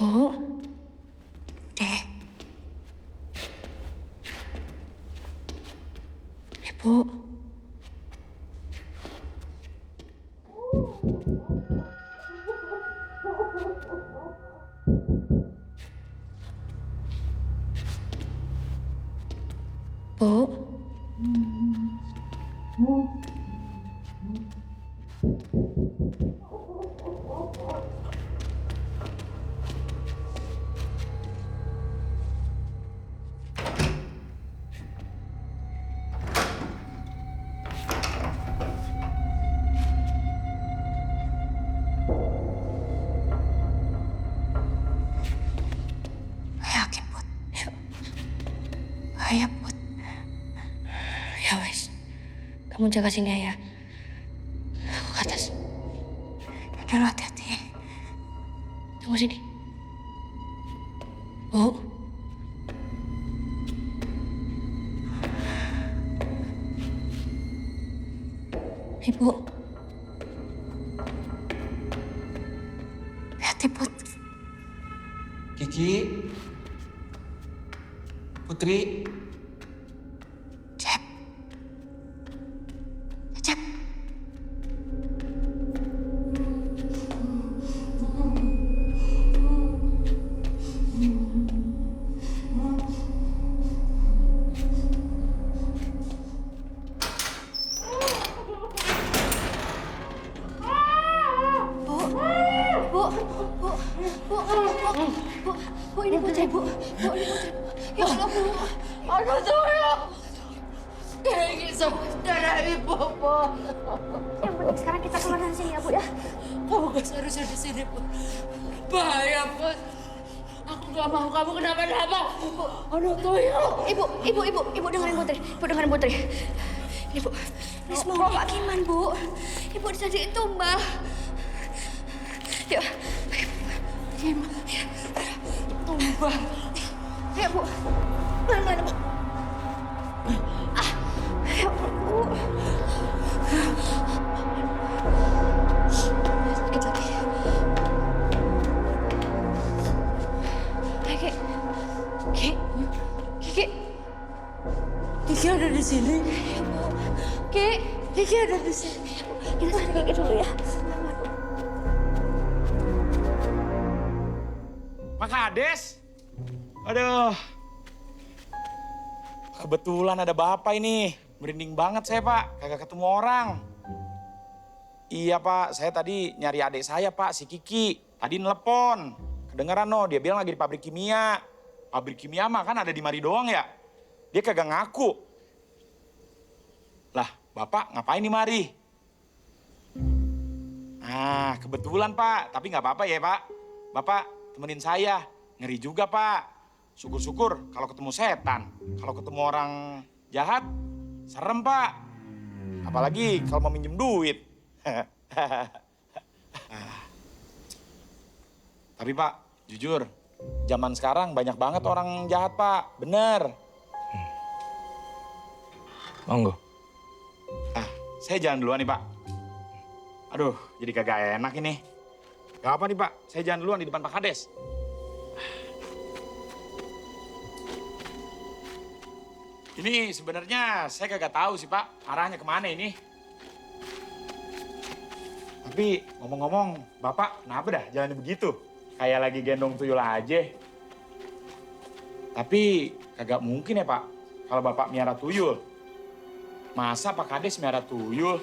Bu, Deh, Ibu. Bu. yakin Put. Bahaya Put. Ya wes, kamu jaga sini ya. Aku ke atas. Udah lo hati-hati ya. Tunggu sini. Bu. Ibu. Hati Put. Kiki? Putri? Cep. Bu, ini Putri, Bu. Bu, ini Putri. Ya Allah, Bu. Aduh, tuyul. Ini saudara ibu, Bu. Yang penting sekarang kita keluar dari sini ya, Bu ya. Kamu gak seharusnya di sini, Bu. Bahaya, Bu. Aku gak mau kamu kenapa-napa. Aduh, tuyul. Ibu dengerin Putri. Ibu dengerin Putri. Ini, Bu. Semoga Pak Kiman, Bu. Ibu jadi tumbal. Yuk. Kiman. Tumbal. Ayo, Bu. Pelan-pelan, Bu. Ayo, Bu. Sedikit lagi. Ayo, Ki. Ki. Kiki ada di sini. Kiki ada di sini. Kita cari Kiki dulu ya. Pak Kades. Aduh. Kebetulan ada Bapak ini. Merinding banget saya, Pak. Kagak ketemu orang. Iya, Pak. Saya tadi nyari adik saya, Pak. Si Kiki. Tadi nelepon. Kedengeran no, dia bilang lagi di pabrik kimia. Pabrik kimia mah kan ada di mari doang ya. Dia kagak ngaku. Lah, Bapak ngapain di mari? Nah, kebetulan, Pak. Tapi nggak apa-apa ya, Pak. Bapak temenin saya. Ngeri juga, Pak. Syukur-syukur kalau ketemu setan. Kalau ketemu orang jahat, serem, Pak. Apalagi kalau mau minjem duit. Tapi, Pak, jujur, zaman sekarang banyak banget orang jahat, Pak. Bener. Monggo. Saya jalan duluan nih, Pak. Aduh, jadi kagak enak ini. Gak apa nih, Pak. Saya jalan duluan di depan Pak Kades. Ini sebenarnya saya kagak tahu sih, Pak. Arahnya kemana ini. Tapi ngomong-ngomong, Bapak kenapa dah jalan begitu? Kayak lagi gendong tuyul aja. Tapi kagak mungkin ya, Pak. Kalau Bapak miara tuyul. Masa Pak Kades miara tuyul?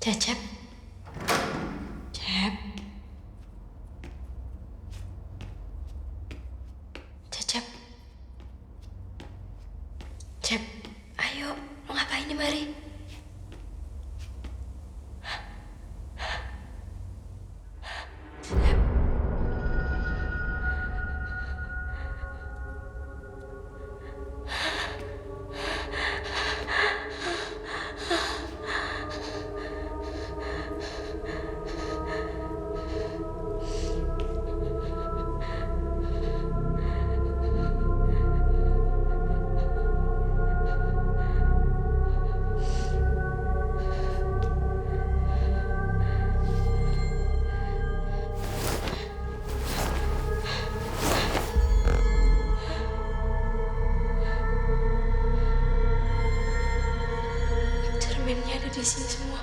Cecep. Cep. Cecep. Cep, ayo. Lo ngapain di mari? Cerminnya ada di sini semua.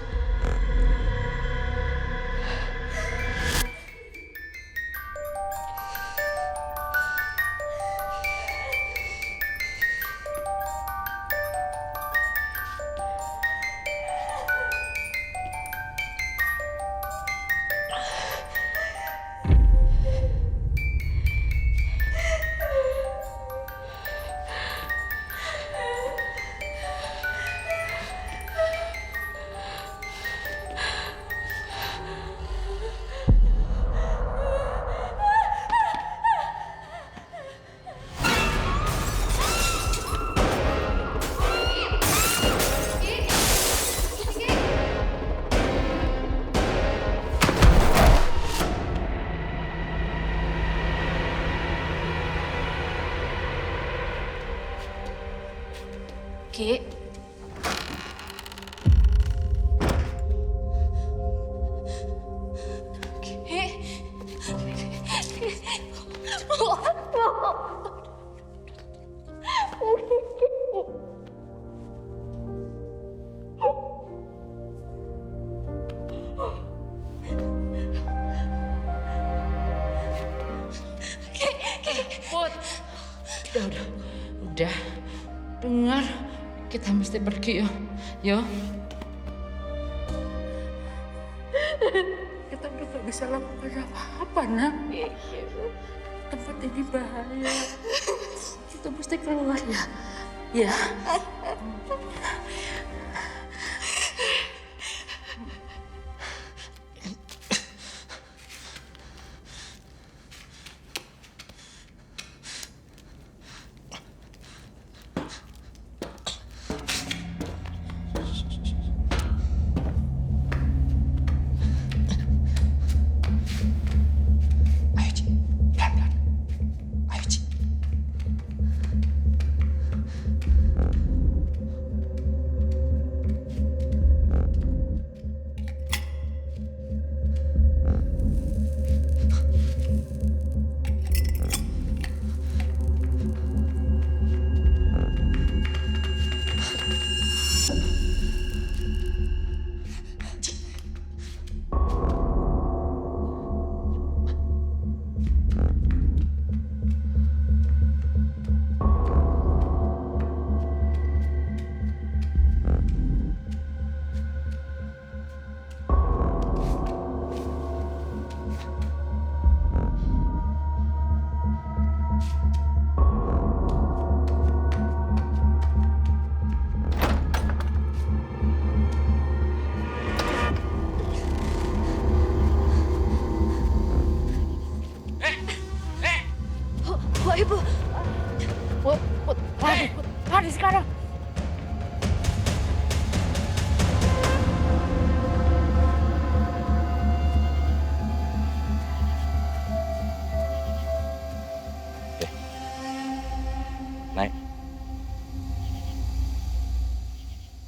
Ki. Put. Udah. Dengar, kita mesti pergi yo. Yo. Kita udah gak bisa lakukan apa-apa, nak. Tempat ini bahaya. Kita mesti keluar ya. Ya.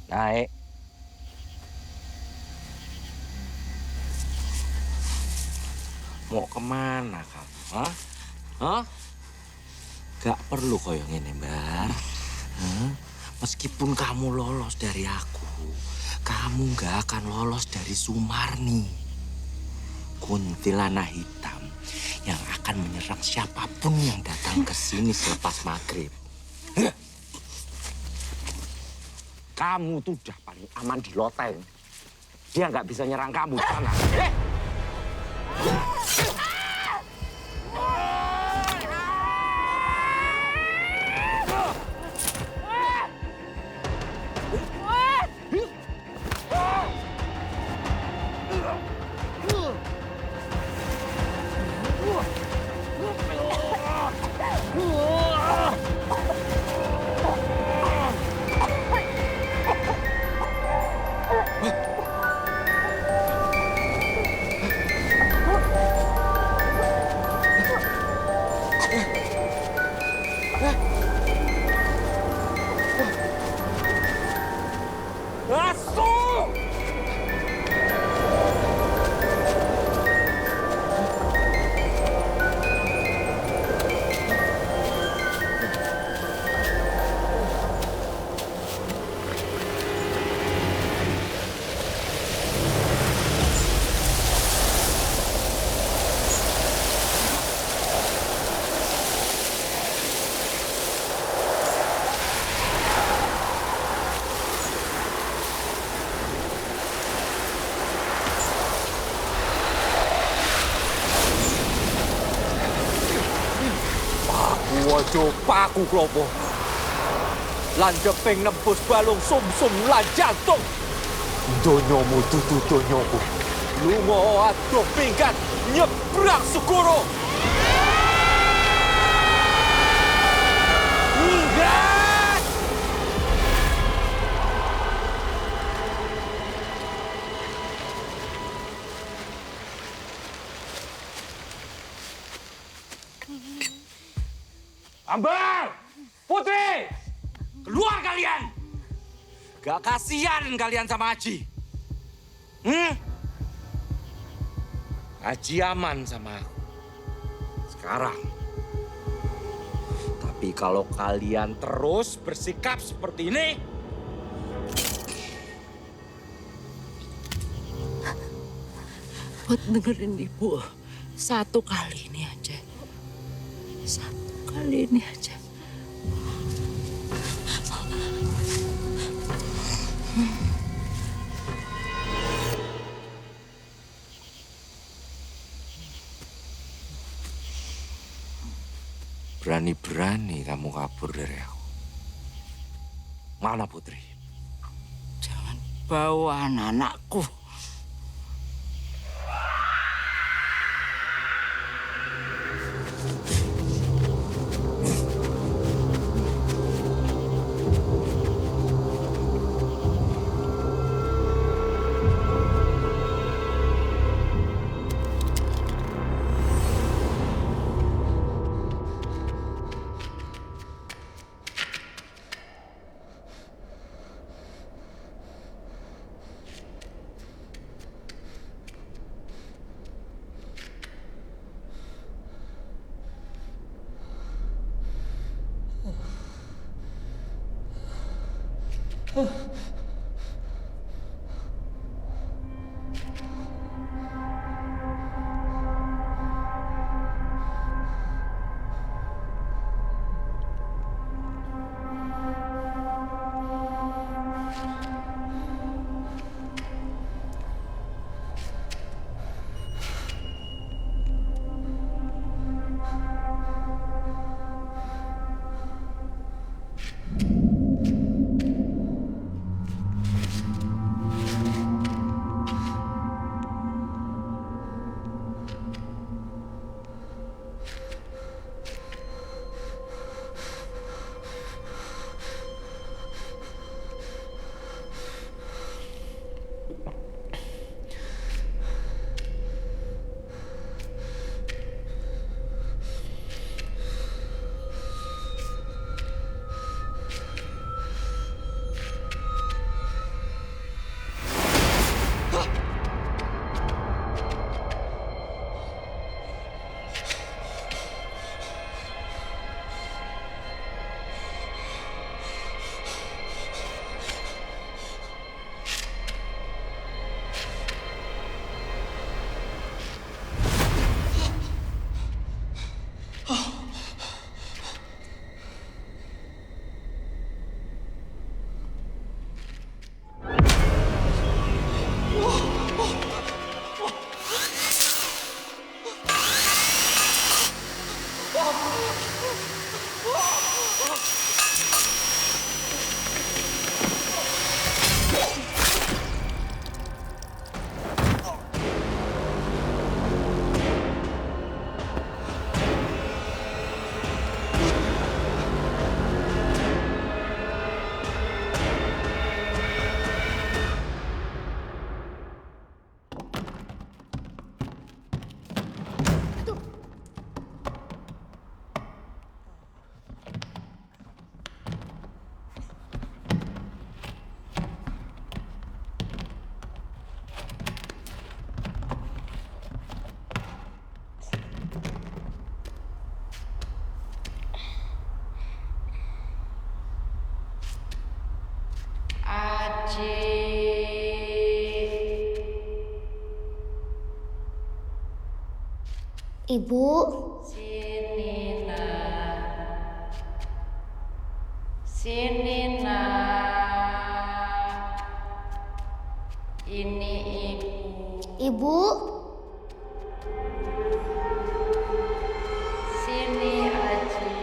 Naik. Mau kemana kamu? Hah? Hah? Gak perlu koyo ngene, Mbar. Hah? Meskipun kamu lolos dari aku, kamu gak akan lolos dari Sumarni. Kuntilanak hitam yang akan menyerang siapapun yang datang ke sini selepas maghrib. Kamu tuh udah paling aman di loteng. Dia nggak bisa nyerang kamu di sana. Wajo paku klopo. Lan keping nembus balung sumsum lan jantung. Donyomu dudu donyoku. Lunga adoh pinggat nyebrang segoro. Enggak! Ambar! Putri! Keluar kalian! Gak kasihan kalian sama Aji. Aji aman sama aku. Sekarang. Tapi kalau kalian terus bersikap seperti ini... Buat dengerin ibu. Satu kali ini aja. Satu kali ini aja. Berani-berani kamu kabur dari aku. Mana Putri? Jangan bawa anak-anakku. Ibu. Sini nak. Sini nak. Ini ibu. Ibu. Sini Aji.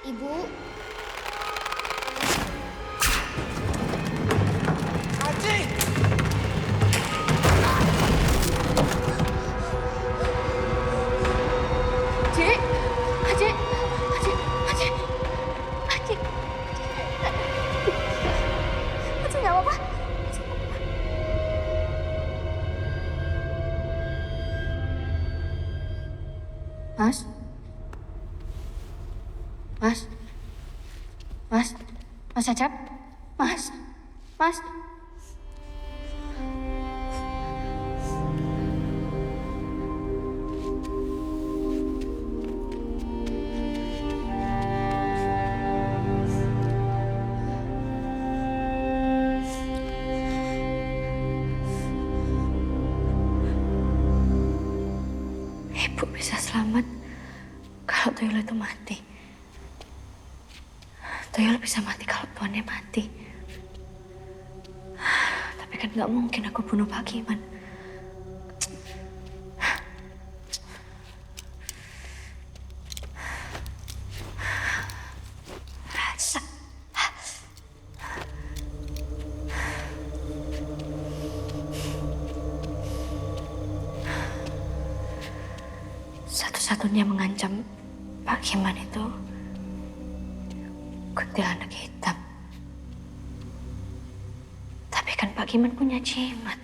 Ibu. Aji! Mas? Mas? Mas? Mas Cecep? Mas? Mas? Ibu bisa selamat kalau Tuyul itu mati. Tuyul bisa mati kalau tuannya mati. Tapi kan nggak mungkin aku bunuh Pak Giman. Satu-satunya mengancam Pak Giman itu kuntilanak hitam. Tapi kan Pak Giman punya jimat.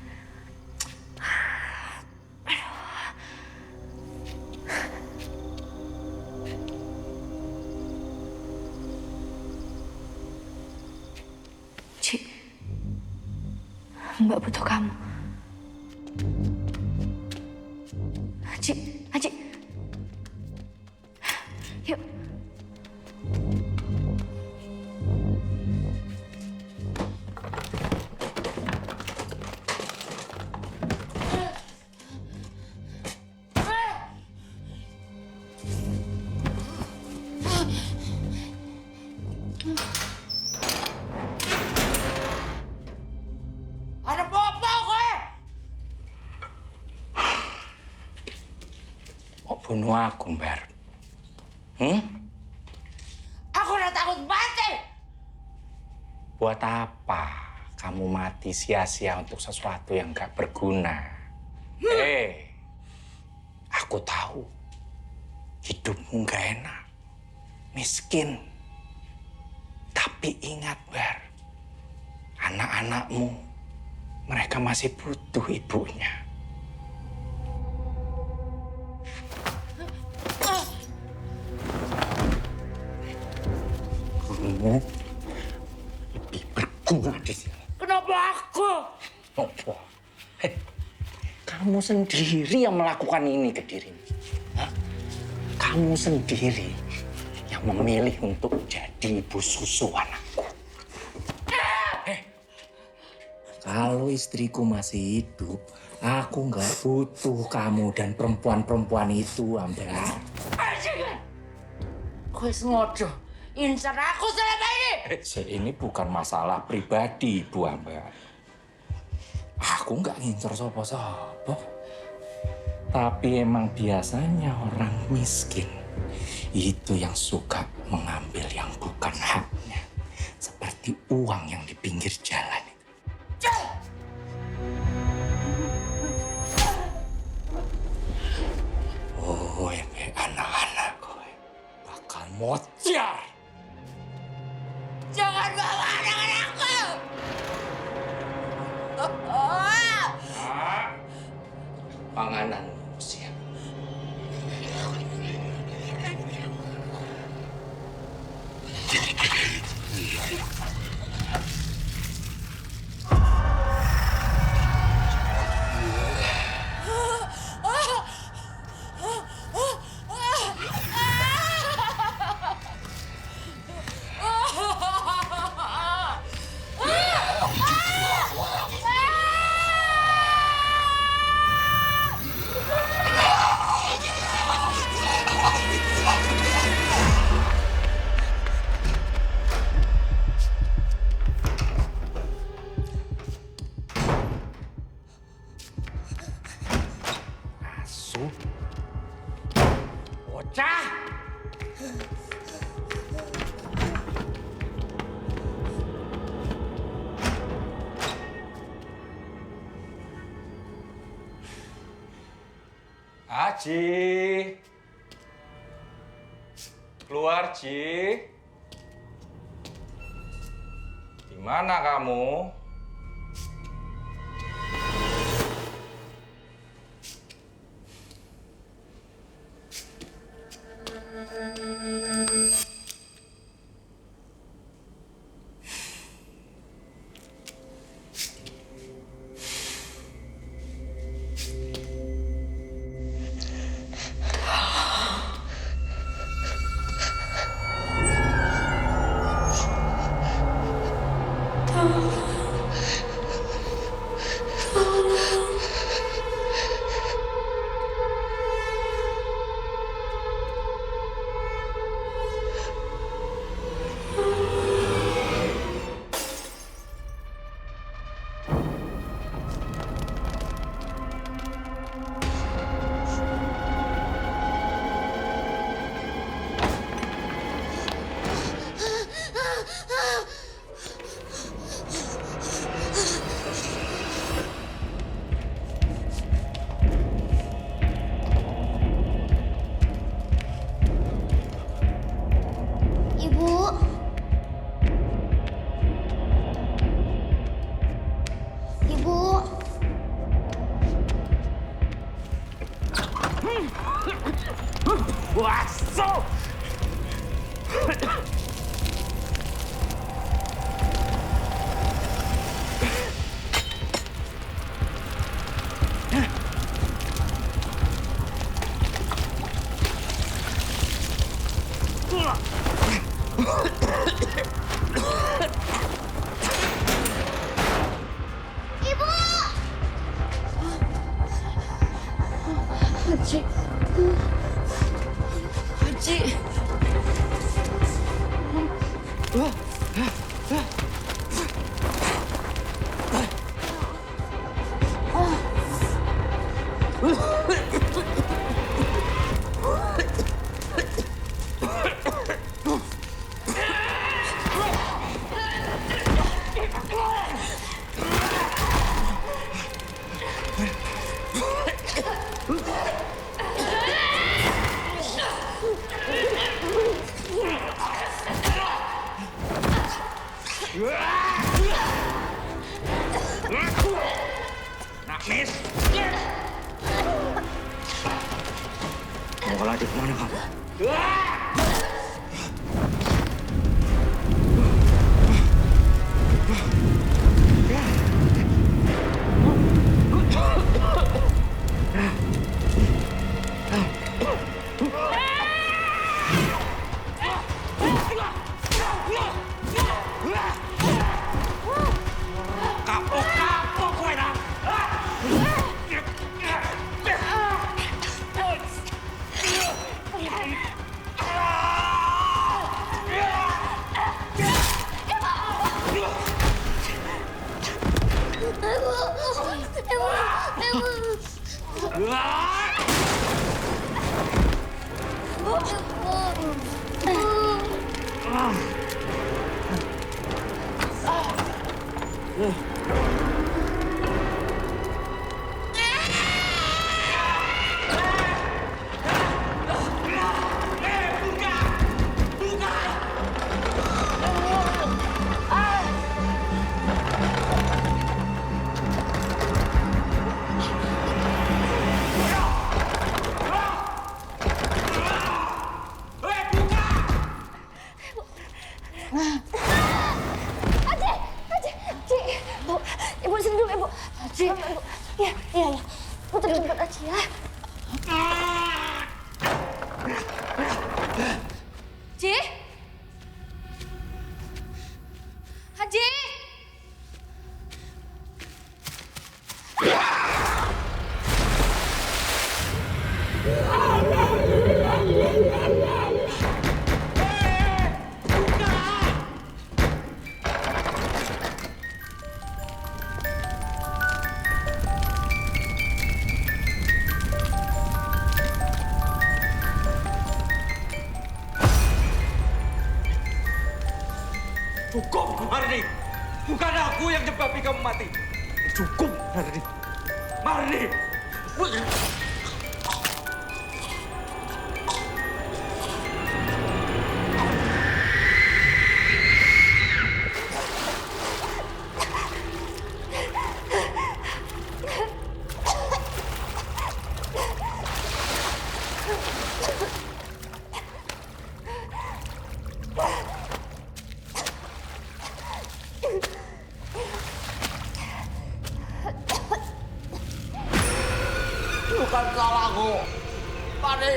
Ci, Mbak butuh kamu. Ci, Aji. Yuk. Ada apa kowe? Mau bunuh aku, Mbar? Aku udah takut mati. Buat apa kamu mati sia-sia untuk sesuatu yang gak berguna? Aku tahu hidupmu gak enak, miskin. Tapi ingat, Bar, anak-anakmu, mereka masih butuh ibunya. Kamu lebih berguna di sini. Kenapa aku? Apa? Kamu sendiri yang melakukan ini ke dirimu. Hah? Kamu sendiri yang memilih untuk jadi ibu susu anakku. Kalau istriku masih hidup, aku nggak butuh kamu dan perempuan-perempuan itu, Ambar. Kowe sengaja incar aku selama ini. Ini bukan masalah pribadi, Bu Ambar. Aku nggak ngincer sopo-sopo. Tapi emang biasanya orang miskin itu yang suka mengambil yang bukan haknya. Seperti uang yang di pinggir jalan. Oh, anak-anak kowe bakal mocar. Jangan bawa anak-anakku. Pangananmu siap. Ah! Ji. Keluar, Ji. Di mana kamu? Nakmis! Mau lari kemana kamu? Cukup, Marni. Bukan aku yang nyebabkan kamu mati. Cukup, Marni. Marni. bukan salahku. Tadi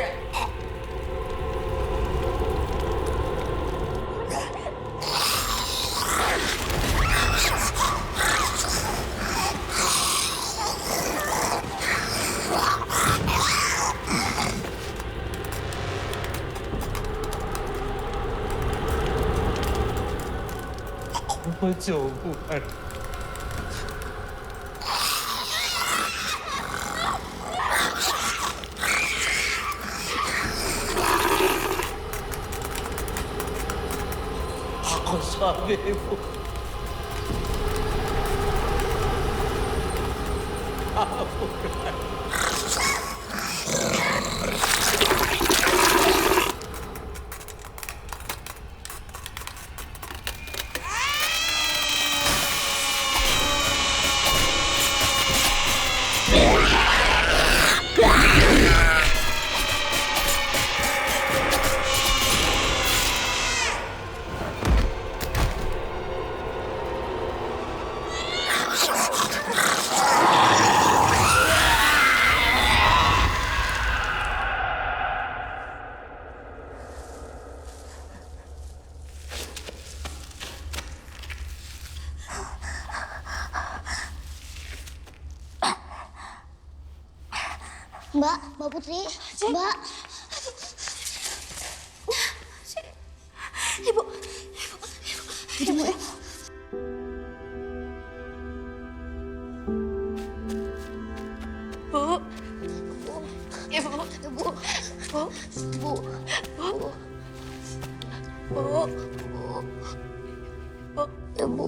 我救不了。Aku suamimu. Ampunkan. Mbak Putri, Mbak. Ibu. Ibu ya. Bu. Ibu. Bu. Bu. Bu. Bu. Bu. Bu. Ibu.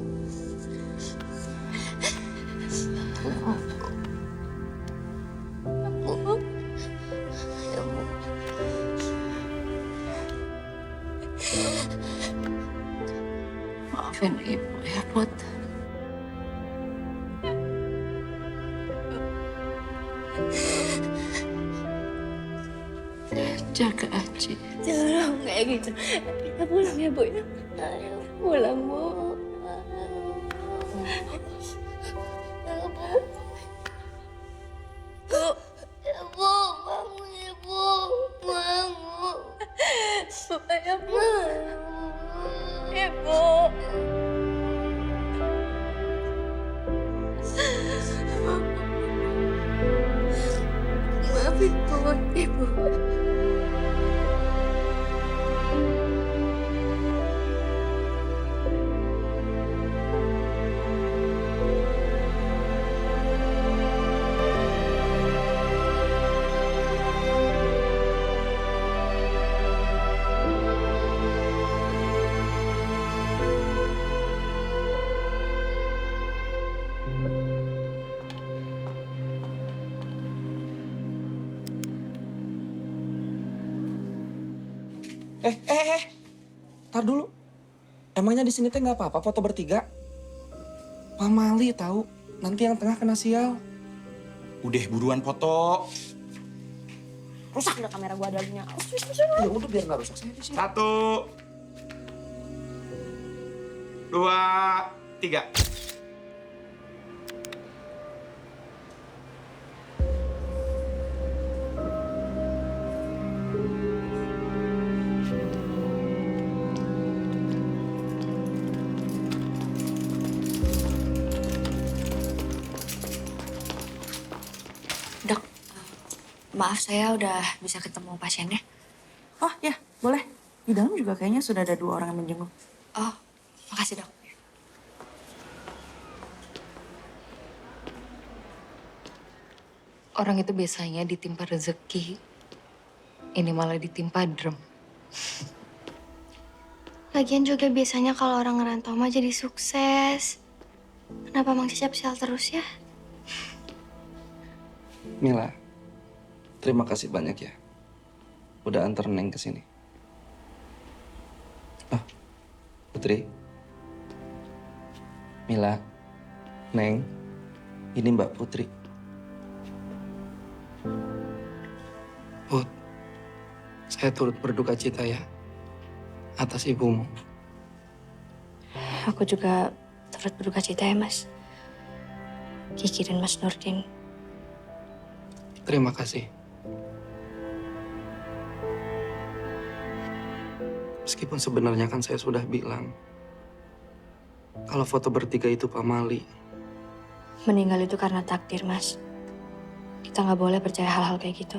Maafin ibu ya, Put. Jaga Aji. Jangan kayak gitu. Kita pulang ya, Bu. Ayo pulang, Bu. Bu. Ibu, bangun Ibu. Bangun. Bu, ayo, Bu. Ibu. Maafin Bu, Ibu. Tar dulu. Emangnya di sini teh nggak apa-apa foto bertiga? Pamali tahu. Nanti yang tengah kena sial. Udah buruan foto. Rusak dah kamera gua adanya. Ya udah biar nggak rusak saya di sini. 1, 2, 3. Dok, maaf saya udah bisa ketemu pasiennya. Oh ya, boleh. Di dalam juga kayaknya sudah ada 2 orang yang menjenguk. Oh, makasih dok. Orang itu biasanya ditimpa rezeki. Ini malah ditimpa drum. Lagian juga biasanya kalau orang ngerantau mah jadi sukses. Kenapa Mang sial terus ya? Mila, terima kasih banyak ya. Udah antar Neng ke sini. Ah, Putri. Mila, Neng, ini Mbak Putri. Put, saya turut berduka cita ya atas ibumu. Aku juga turut berduka cita ya, Mas. Kiki dan Mas Nurdin Terima kasih. Meskipun sebenarnya kan saya sudah bilang kalau foto bertiga itu Pak Mali. Meninggal itu karena takdir, Mas. Kita nggak boleh percaya hal-hal kayak gitu.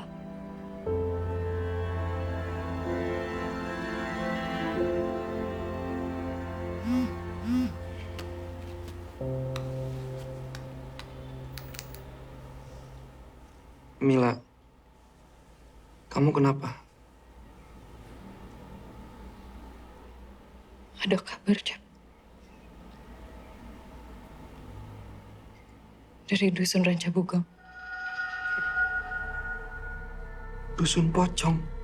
Mila, kamu kenapa? Ada kabar, Cap. Dari Dusun Ranca Bugong. Dusun Pocong.